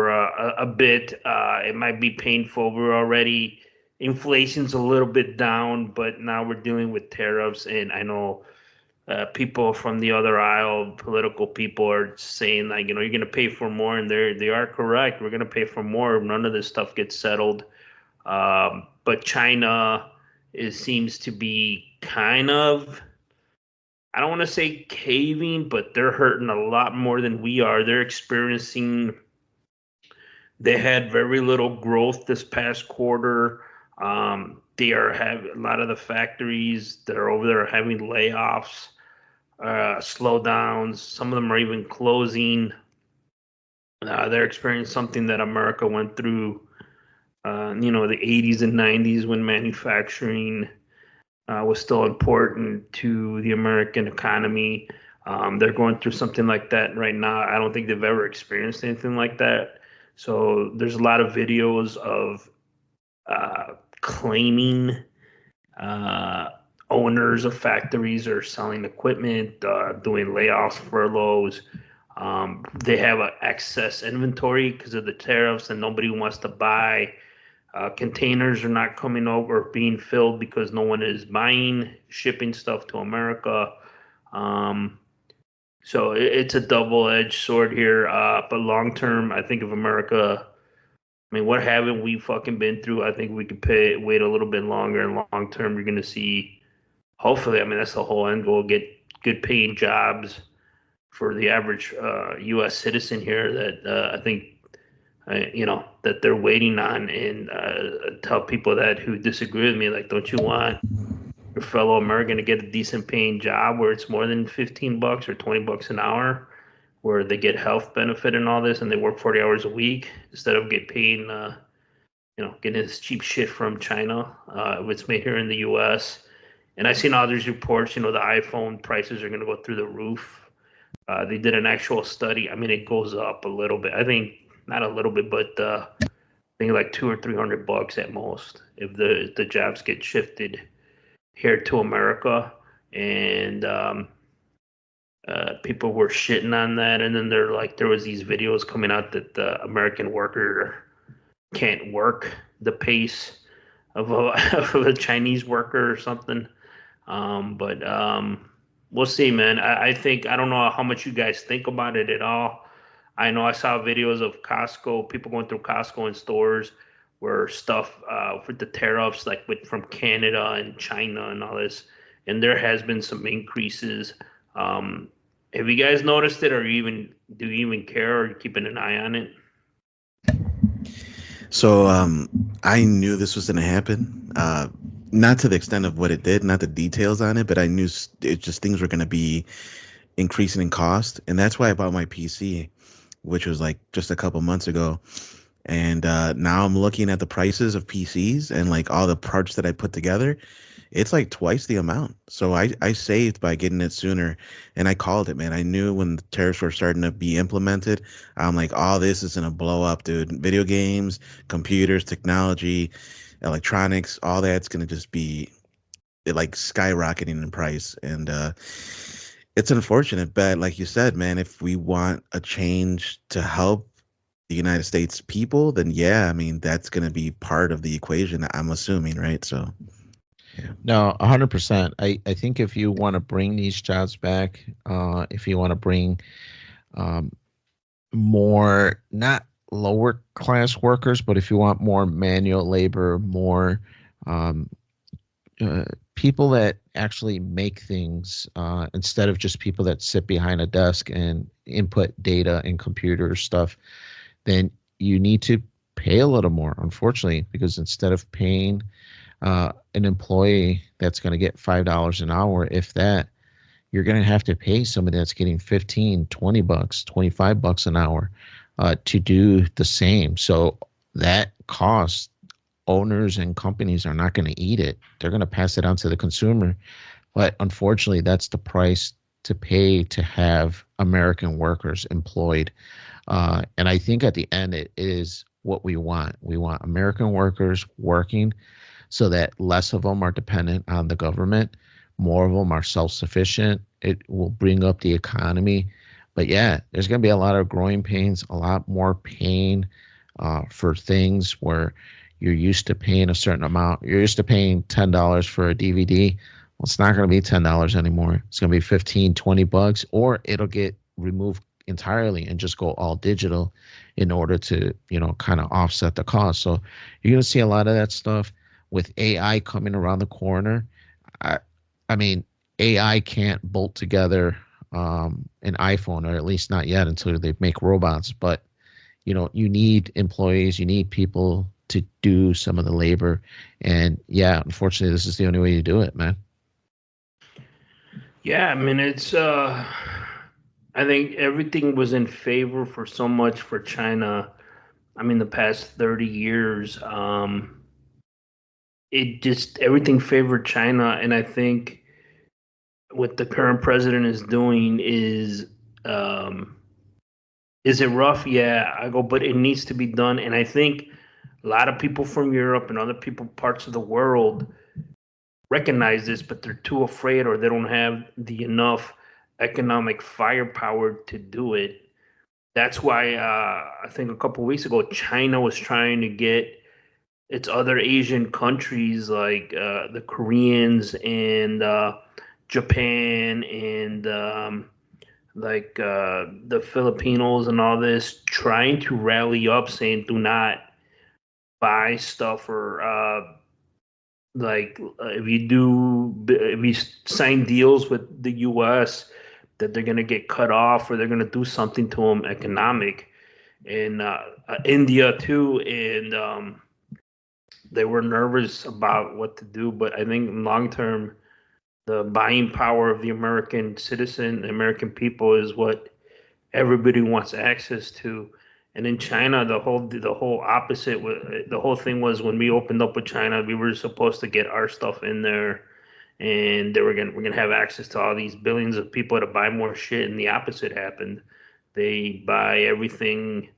a bit. It might be painful. We're already inflation's a little bit down, but now we're dealing with tariffs, and I know people from the other aisle, political people, are saying like, you're going to pay for more, and they are correct. We're going to pay for more. None of this stuff gets settled. But China seems to be kind of, I don't want to say caving, but they're hurting a lot more than we are. They're experiencing they had very little growth this past quarter. They are having a lot of the factories that are over there are having layoffs, slowdowns. Some of them are even closing. They're experiencing something that America went through, the 80s and 90s when manufacturing was still important to the American economy. They're going through something like that right now. I don't think they've ever experienced anything like that. So there's a lot of videos of claiming uh, owners of factories are selling equipment, doing layoffs, furloughs. They have an excess inventory because of the tariffs, and nobody wants to buy. Containers are not coming over, being filled because no one is buying, shipping stuff to America. Um, so it's a double-edged sword here. But long term, I think of America. I mean, what haven't we fucking been through? I think we could wait a little bit longer. And long term, you're going to see. Hopefully, I mean that's the whole end goal: get good paying jobs for the average U.S. citizen here. That I think that they're waiting on, and tell people that who disagree with me, like, don't you want your fellow American to get a decent paying job where it's more than $15 or $20 an hour, where they get health benefit and all this, and they work 40 hours a week instead of getting this cheap shit from China, if it's made here in the U.S. And I've seen all these reports, the iPhone prices are going to go through the roof. They did an actual study. I mean, it goes up a little bit. I think not a little bit, but I think like $200 or $300 at most if the jobs get shifted here to America. And people were shitting on that. And then there was these videos coming out that the American worker can't work the pace of a, of a Chinese worker or something. But we'll see, man. I think I don't know how much you guys think about it at all. I know I saw videos of Costco, people going through Costco and stores where stuff with the tariffs, like from Canada and China and all this, and there has been some increases. Have you guys noticed it, or do you even care, or are you keeping an eye on it? So I knew this was going to happen. Not to the extent of what it did, not the details on it, but I knew it just things were going to be increasing in cost, and that's why I bought my PC, which was like just a couple months ago. And now I'm looking at the prices of PCs and like all the parts that I put together. It's like twice the amount. So I saved by getting it sooner, and I called it, man. I knew when the tariffs were starting to be implemented. I'm like, all this is gonna blow up, dude. Video games, computers, technology, electronics, all that's gonna just be like skyrocketing in price. And it's unfortunate, but like you said, man, if we want a change to help the United States people, then yeah, I mean that's gonna be part of the equation, I'm assuming, right? So yeah. No, 100%. I think if you want to bring these jobs back, if you want to bring um, more, not lower class workers, but if you want more manual labor, more um, people that actually make things instead of just people that sit behind a desk and input data and computer stuff, then you need to pay a little more, unfortunately, because instead of paying an employee that's going to get $5 an hour, if that, you're going to have to pay somebody that's getting 15, 20 bucks, $25 an hour to do the same. So that cost, owners and companies are not going to eat it. They're going to pass it on to the consumer. But unfortunately, that's the price to pay to have American workers employed. And I think at the end, it is what we want. We want American workers working so that less of them are dependent on the government. More of them are self-sufficient. It will bring up the economy. But yeah, there's going to be a lot of growing pains, a lot more pain for things where you're used to paying a certain amount. You're used to paying $10 for a DVD. Well, it's not going to be $10 anymore. It's going to be 15, 20 bucks, or it'll get removed entirely and just go all digital in order to, kind of offset the cost. So you're going to see a lot of that stuff with AI coming around the corner. I mean, AI can't bolt together an iPhone, or at least not yet until they make robots. But you need employees, you need people to do some of the labor, and yeah, unfortunately, this is the only way you do it, man. Yeah, I mean, I think everything was in favor for so much for China. I mean, the past 30 years, it just everything favored China, and I think what the current president is doing is it rough? Yeah, I go, but it needs to be done, and I think a lot of people from Europe and other people parts of the world recognize this, but they're too afraid, or they don't have the enough economic firepower to do it. That's why I think a couple of weeks ago, China was trying to get its other Asian countries like the Koreans and Japan and the Filipinos and all this, trying to rally up, saying, "Do not buy stuff," or if you sign deals with the U.S., that they're gonna get cut off, or they're gonna do something to them economic. in India too, and they were nervous about what to do. But I think long term, the buying power of the American citizen, the American people, is what everybody wants access to. And in China, the whole opposite. The whole thing was when we opened up with China, we were supposed to get our stuff in there, and we're gonna have access to all these billions of people to buy more shit. And the opposite happened. They buy everything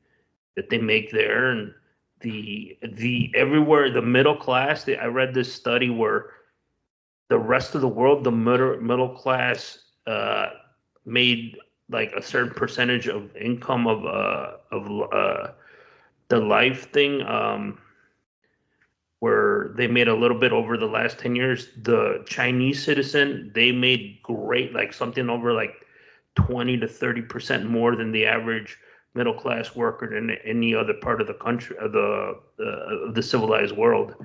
that they make there, and the everywhere the middle class. I read this study where the rest of the world, the middle class, made like a certain percentage of income of the life thing, where they made a little bit over the last 10 years. The Chinese citizen, they made great, like something over like 20 to 30% more than the average middle class worker in any other part of the country of the civilized world.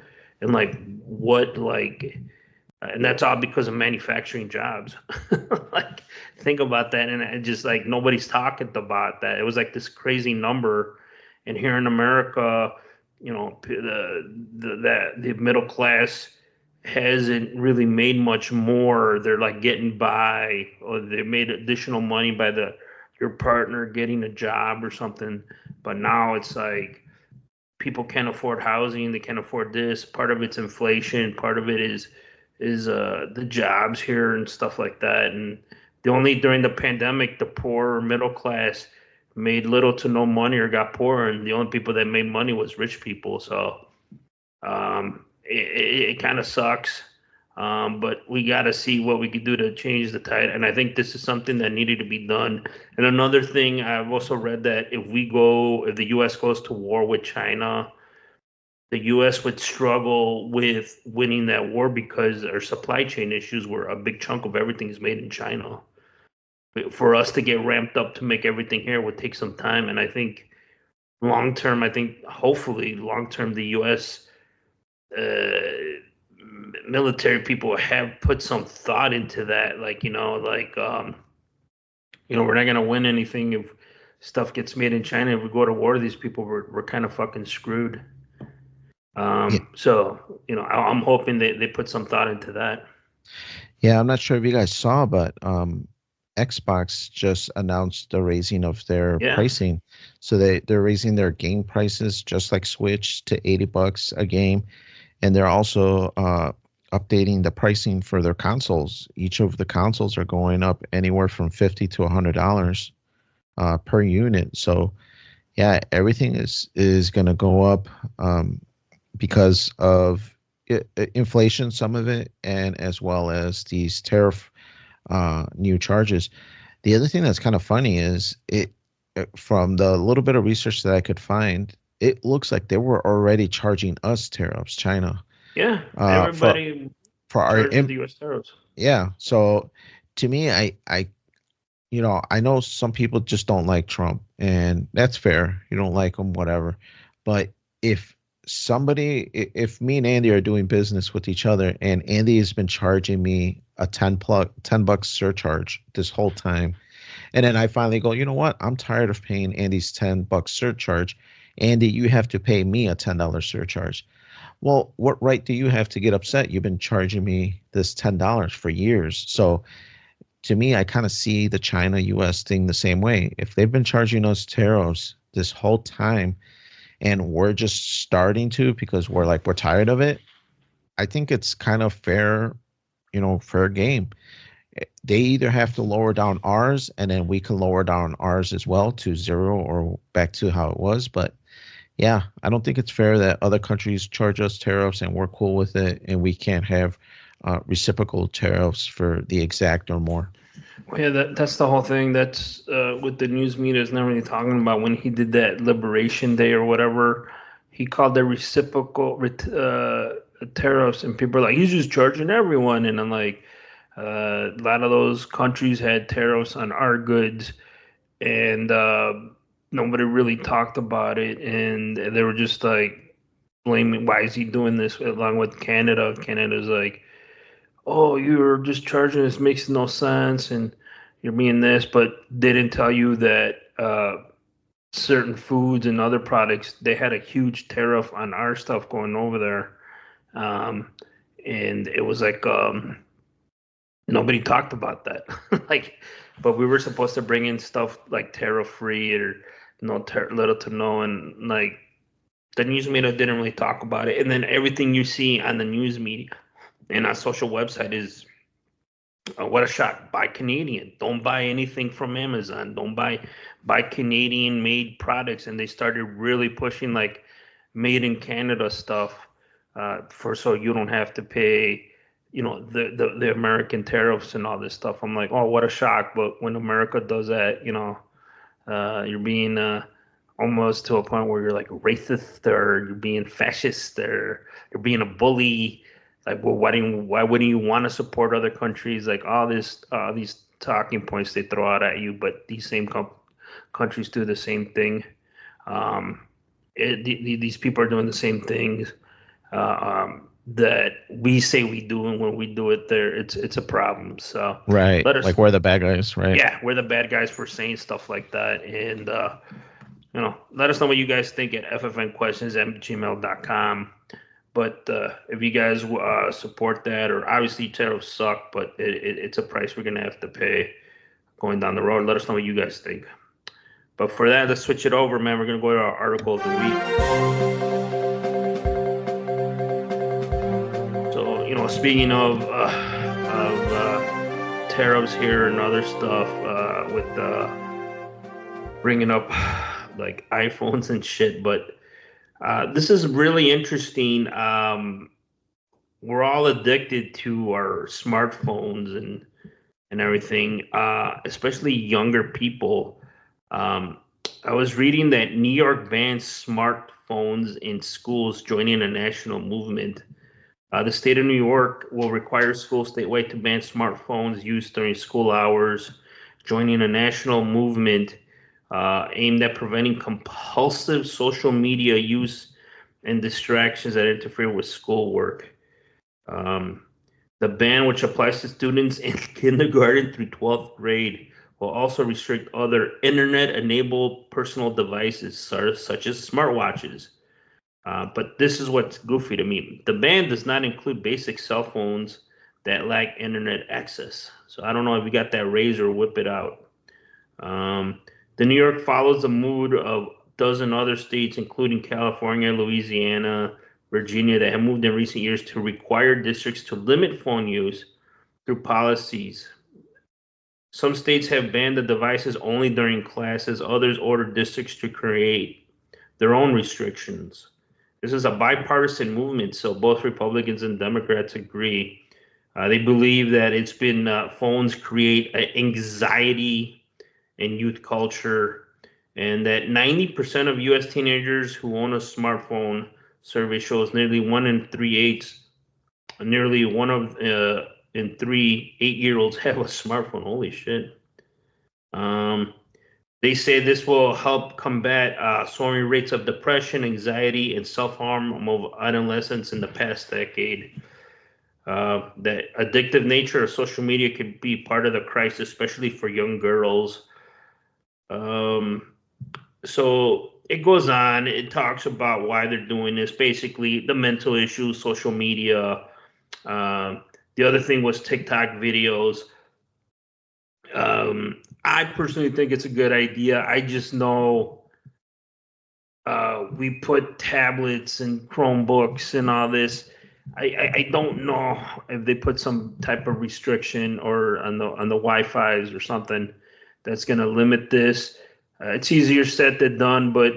And like what like and that's all because of manufacturing jobs. Like, think about that, and it just like nobody's talking about that. It was like this crazy number, and here in America, the middle class hasn't really made much more. They're like getting by, or they made additional money by your partner getting a job or something. But now it's like people can't afford housing, they can't afford this. Part of it's inflation, part of it is the jobs here and stuff like that. And the only during the pandemic, the poor middle class made little to no money or got poorer, and the only people that made money was rich people. So it kind of sucks. But we got to see what we could do to change the tide. And I think this is something that needed to be done. And another thing, I've also read that if the U.S. goes to war with China, the U.S. would struggle with winning that war because our supply chain issues were a big chunk of everything is made in China. For us to get ramped up to make everything here would take some time. And I think long term, hopefully long term, the U.S. Military people have put some thought into that. We're not gonna win anything if stuff gets made in China. If we go to war, these people we're kind of fucking screwed. So I'm hoping they put some thought into that. Yeah, I'm not sure if you guys saw, but Xbox just announced the raising of their pricing. So they're raising their game prices just like Switch to $80 a game, and they're also updating the pricing for their consoles. Each of the consoles are going up anywhere from $50 to $100 per unit. So yeah, everything is going to go up because of inflation, some of it, and as well as these tariff new charges. The other thing that's kind of funny is from the little bit of research that I could find, it looks like they were already charging us tariffs, China. Yeah, everybody for our the U.S. tariffs. Yeah, so to me, I know some people just don't like Trump, and that's fair. You don't like him, whatever. But if me and Andy are doing business with each other, and Andy has been charging me a $10 surcharge this whole time, and then I finally go, you know what? I'm tired of paying Andy's $10 surcharge. Andy, you have to pay me a $10 surcharge. Well, what right do you have to get upset? You've been charging me this $10 for years. So to me, I kind of see the China US thing the same way. If they've been charging us tariffs this whole time and we're just starting to because we're tired of it, I think it's kind of fair, fair game. They either have to lower down ours and then we can lower down ours as well to zero or back to how it was. But yeah, I don't think it's fair that other countries charge us tariffs and we're cool with it and we can't have reciprocal tariffs for the exact or more. Well, yeah, that's the whole thing. That's what the news media is not really talking about. When he did that Liberation Day or whatever, he called the reciprocal tariffs, and people are like, he's just charging everyone. And I'm like, a lot of those countries had tariffs on our goods, and nobody really talked about it, and they were just like blaming, why is he doing this? Along with Canada, Canada's like, oh, you're just charging us, makes no sense, and you're being this, but they didn't tell you that certain foods and other products, they had a huge tariff on our stuff going over there. And it was like nobody talked about that. Like, but we were supposed to bring in stuff like tariff free or little to no, and like the news media didn't really talk about it. And then everything you see on the news media and on social website is what a shock. Buy Canadian. Don't buy anything from Amazon. Don't buy Canadian made products. And they started really pushing like made in Canada stuff for so you don't have to pay, the American tariffs and all this stuff. I'm like, oh, what a shock. But when America does that, you're being almost to a point where you're like racist or you're being fascist or you're being a bully. Like, well, why wouldn't you want to support other countries? Like all these talking points they throw out at you, but these same countries do the same thing. These people are doing the same things that we say we do, and when we do it, there it's a problem. So Right. let us, Like we're the bad guys, right? yeah, we're the bad guys for saying stuff like that, and let us know what you guys think at ffnquestions@gmail.com. But if you guys support that, or obviously tariffs suck, but it's a price we're gonna have to pay going down the road. Let us know what you guys think. But for that, let's switch it over, man. We're gonna go to our article of the week. So speaking of tariffs here and other stuff, with bringing up like iPhones and shit, but. This is really interesting. We're all addicted to our smartphones and everything, especially younger people. I was reading that New York bans smartphones in schools, joining a national movement. The state of New York will require schools statewide to ban smartphones used during school hours, joining a national movement aimed at preventing compulsive social media use and distractions that interfere with schoolwork. The ban, which applies to students in kindergarten through 12th grade, will also restrict other internet-enabled personal devices, such as smartwatches. But this is what's goofy to me. The ban does not include basic cell phones that lack internet access. So I don't know if you got that razor, whip it out. The New York follows the mood of a dozen other states, including California, Louisiana, Virginia, that have moved in recent years to require districts to limit phone use through policies. Some states have banned the devices only during classes. Others order districts to create their own restrictions. This is a bipartisan movement, so both Republicans and Democrats agree. They believe that it's been phones create anxiety in youth culture, and that 90% of U.S. teenagers who own a smartphone, survey shows nearly 1 in 3 nearly 1 in 3 8-year-olds have a smartphone. Holy shit. They say this will help combat soaring rates of depression, anxiety, and self-harm among adolescents in the past decade. That addictive nature of social media could be part of the crisis, especially for young girls. So it goes on. It talks about why they're doing this. Basically, the mental issues, social media. The other thing was TikTok videos. I personally think it's a good idea. I just know we put tablets and Chromebooks and all this. I don't know if they put some type of restriction or on the Wi-Fi's or something that's going to limit this. It's easier said than done, but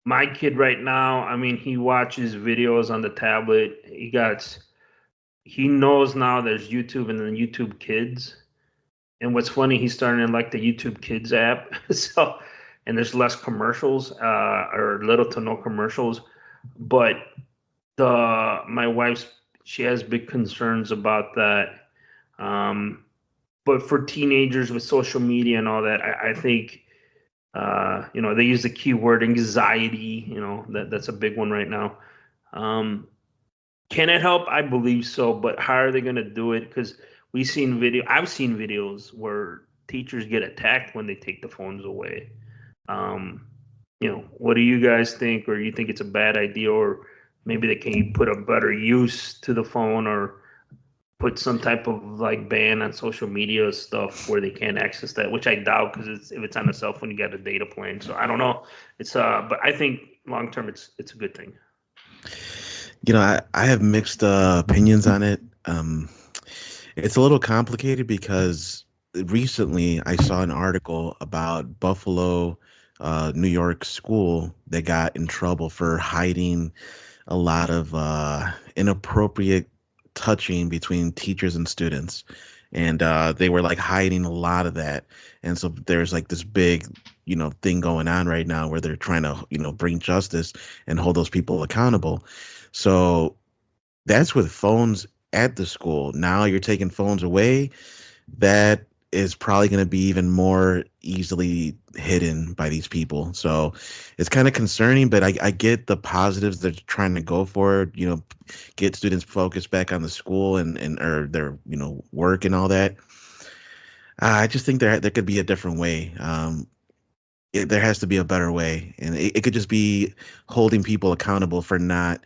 my kid right now, I mean, he watches videos on the tablet. He knows now there's YouTube and then YouTube Kids. And what's funny, he's starting to like the YouTube Kids app. So, and there's less commercials or little to no commercials. But my wife's, she has big concerns about that. But for teenagers with social media and all that, I think, they use the keyword anxiety. That's a big one right now. Can it help? I believe so. But how are they going to do it? Because I've seen videos where teachers get attacked when they take the phones away. What do you guys think, or you think it's a bad idea, or maybe they can put a better use to the phone, or put some type of like ban on social media stuff where they can't access that, which I doubt because if it's on a cell phone, you got a data plan. So I don't know. But I think long term, it's a good thing. I have mixed opinions on it. It's a little complicated because recently I saw an article about Buffalo, New York school that got in trouble for hiding a lot of inappropriate touching between teachers and students. And they were like hiding a lot of that. And so there's like this big, thing going on right now where they're trying to, bring justice and hold those people accountable. So that's with phones at the school. Now you're taking phones away. That is probably going to be even more easily hidden by these people. So it's kind of concerning, but I get the positives they're trying to go for, get students focused back on the school and or their, work and all that. I just think there could be a different way. There has to be a better way, and it could just be holding people accountable for not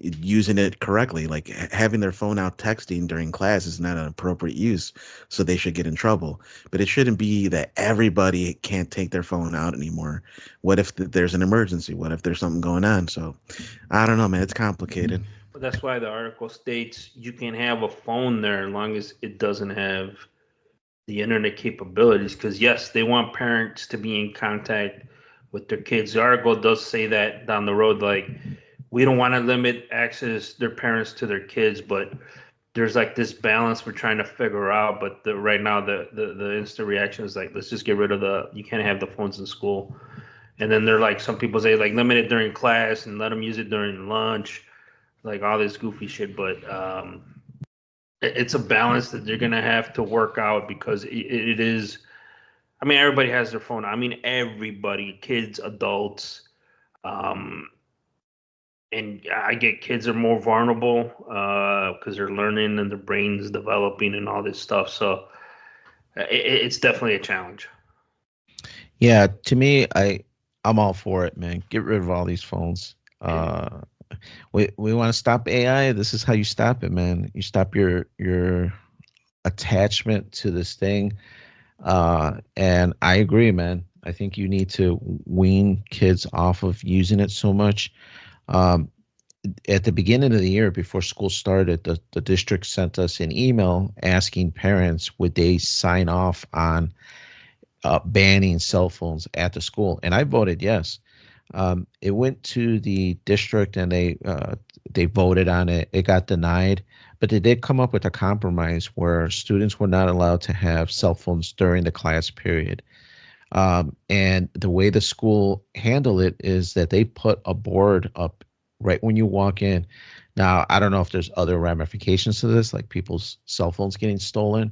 using it correctly. Like having their phone out texting during class is not an appropriate use, so they should get in trouble. But it shouldn't be that everybody can't take their phone out anymore. What if there's an emergency? What if there's something going on? So I don't know, man. It's complicated. But that's why the article states you can have a phone there as long as it doesn't have the internet capabilities. Because yes, they want parents to be in contact with their kids. The article does say that down the road, like we don't want to limit access their parents to their kids, but there's like this balance we're trying to figure out. But right now, the instant reaction is like, let's just get rid of you can't have the phones in school. And then they're like, some people say like limit it during class and let them use it during lunch, like all this goofy shit. But it's a balance that they're gonna have to work out because it is. I mean, everybody has their phone. I mean, everybody, kids, adults. Um, and I get kids are more vulnerable because they're learning and their brains developing and all this stuff. So it's definitely a challenge. Yeah, to me, I'm all for it, man. Get rid of all these phones. We want to stop AI. This is how you stop it, man. You stop your attachment to this thing. And I agree, man. I think you need to wean kids off of using it so much. Um, at the beginning of the year, before school started, the district sent us an email asking parents would they sign off on banning cell phones at the school, and I voted yes. It went to the district, and they voted on it. It got denied, but they did come up with a compromise where students were not allowed to have cell phones during the class period. And the way the school handled it is that they put a board up right when you walk in. Now, I don't know if there's other ramifications to this, like people's cell phones getting stolen,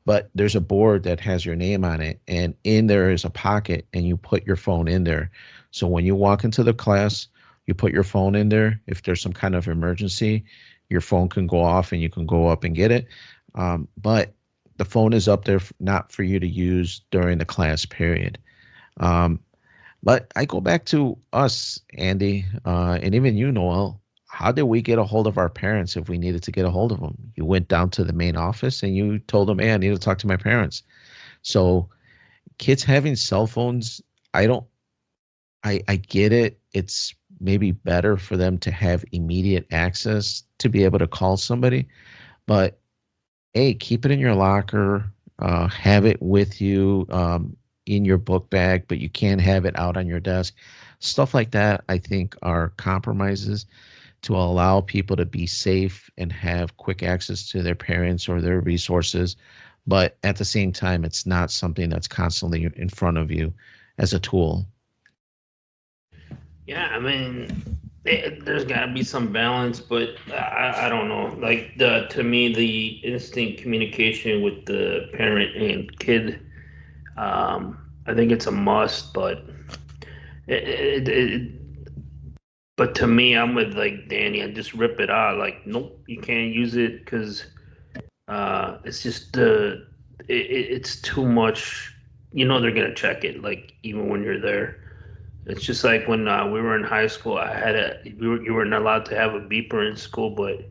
but there's a board that has your name on it, and in there is a pocket, and you put your phone in there. So when you walk into the class, you put your phone in there. If there's some kind of emergency, your phone can go off and you can go up and get it. But the phone is up there not for you to use during the class period. Um, but I go back to us, Andy, and even you, Noel. How did we get a hold of our parents if we needed to get a hold of them? You went down to the main office and you told them, hey, I need to talk to my parents. So kids having cell phones, I get it. It's maybe better for them to have immediate access to be able to call somebody. But hey, keep it in your locker, have it with you in your book bag, but you can't have it out on your desk. Stuff like that, I think, are compromises to allow people to be safe and have quick access to their parents or their resources. But at the same time, it's not something that's constantly in front of you as a tool. Yeah, I mean, there's got to be some balance, but I don't know. Like to me, the instant communication with the parent and kid, I think it's a must. It, but to me, I'm with like Danny. I just rip it out. Like, nope, you can't use it because it's just it's too much. You know they're gonna check it. Like even when you're there. It's just like when we were in high school. You weren't allowed to have a beeper in school, but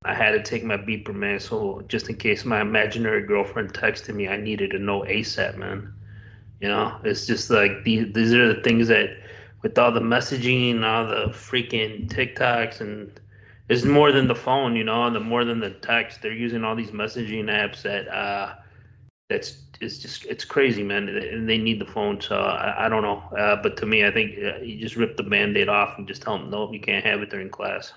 I had to take my beeper, man. So just in case my imaginary girlfriend texted me, I needed to know ASAP, man. It's just like these are the things that, with all the messaging, all the freaking TikToks, and it's more than the phone, the more than the text. They're using all these messaging apps that it's crazy, man, and they need the phone. So I don't know, but to me, I think you just rip the Band-Aid off and just tell them, nope, you can't have it during class.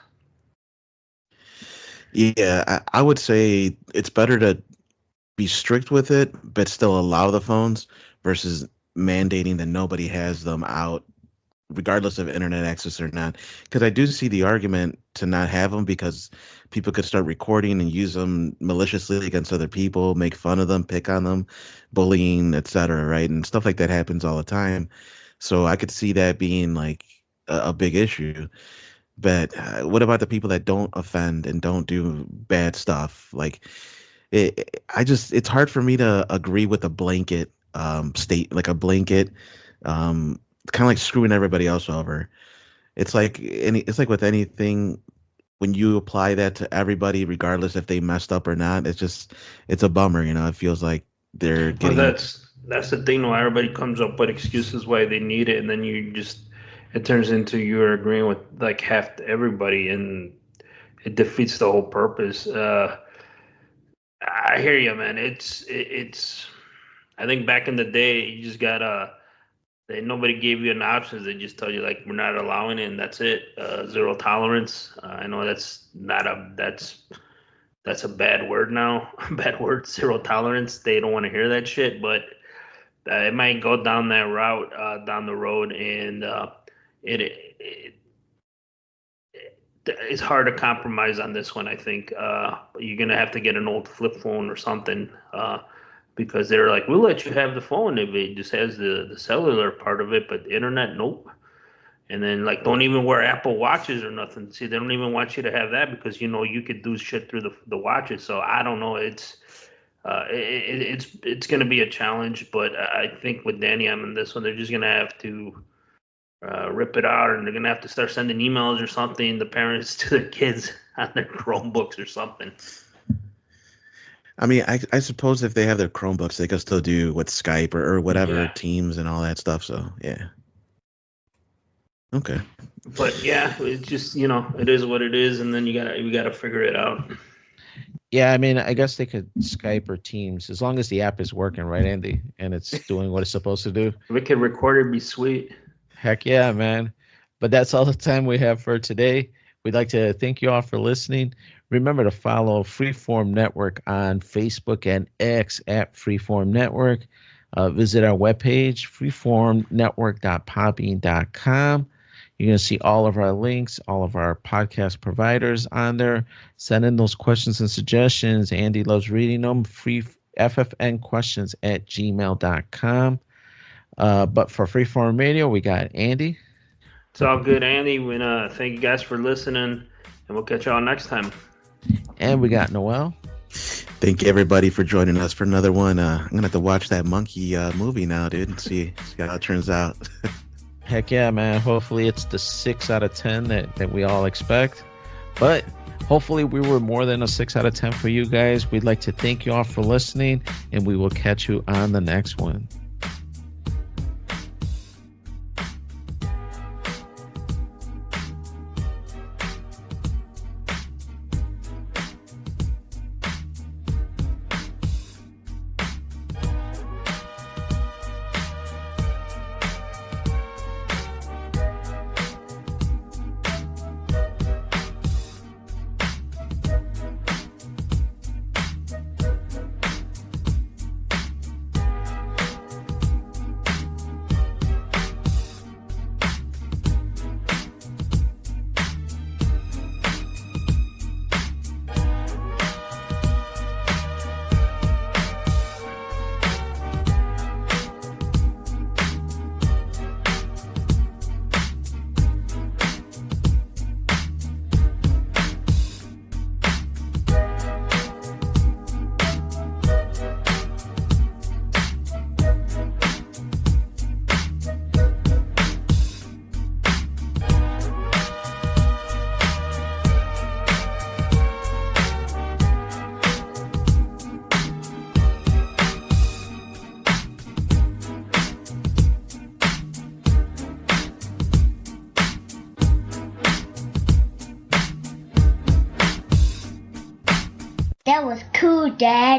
Yeah, I would say it's better to be strict with it, but still allow the phones versus mandating that nobody has them out, regardless of internet access or not. Because I do see the argument to not have them because people could start recording and use them maliciously against other people, make fun of them, pick on them, bullying, etc. Right, and stuff like that happens all the time. So I could see that being like a big issue. But what about the people that don't offend and don't do bad stuff? Like, it's hard for me to agree with a blanket like a blanket, kind of like screwing everybody else over. It's like with anything, when you apply that to everybody, regardless if they messed up or not, it's a bummer. It feels like they're Well, getting. that's the thing. Why everybody comes up with excuses why they need it, and then it turns into you're agreeing with like everybody, and it defeats the whole purpose. I hear you, man. It's. I think back in the day, you just gotta. Nobody gave you an option. They just tell you like we're not allowing it, and that's it. Zero tolerance. I know that's a bad word now. Bad word. Zero tolerance. They don't want to hear that shit, but it might go down that route down the road, and it, it it's hard to compromise on this one. I think you're gonna have to get an old flip phone or something because they're like, we'll let you have the phone if it just has the cellular part of it, but the internet, nope. And then like, don't even wear Apple watches or nothing. See, they don't even want you to have that because you could do shit through the watches. So I don't know. It's gonna be a challenge, but I think with Danny, I'm in this one. They're just gonna have to rip it out, and they're gonna have to start sending emails or something, the parents to their kids on their Chromebooks or something. I mean, I suppose if they have their Chromebooks, they can still do with Skype or whatever, Teams and all that stuff. So yeah. Okay. But yeah, it's just it is what it is, and then you gotta figure it out. Yeah, I mean, I guess they could Skype or Teams as long as the app is working, right, Andy, and it's doing what it's supposed to do. If we could record it, it'd be sweet. Heck yeah, man. But that's all the time we have for today. We'd like to thank you all for listening. Remember to follow Freeform Network on Facebook and X at Freeform Network. Visit our webpage, freeformnetwork.podbean.com. You're going to see all of our links, all of our podcast providers on there. Send in those questions and suggestions. Andy loves reading them. ffnquestions@gmail.com. But for Freeform Radio, we got Andy. It's all good, Andy. Thank you guys for listening, and we'll catch y'all next time. And we got Noel. Thank you, everybody, for joining us for another one. I'm going to have to watch that monkey movie now, dude, and see how it turns out. Heck yeah, man. Hopefully it's the 6 out of 10 that we all expect. But hopefully we were more than a 6 out of 10 for you guys. We'd like to thank you all for listening, and we will catch you on the next one. That was cool, Dad.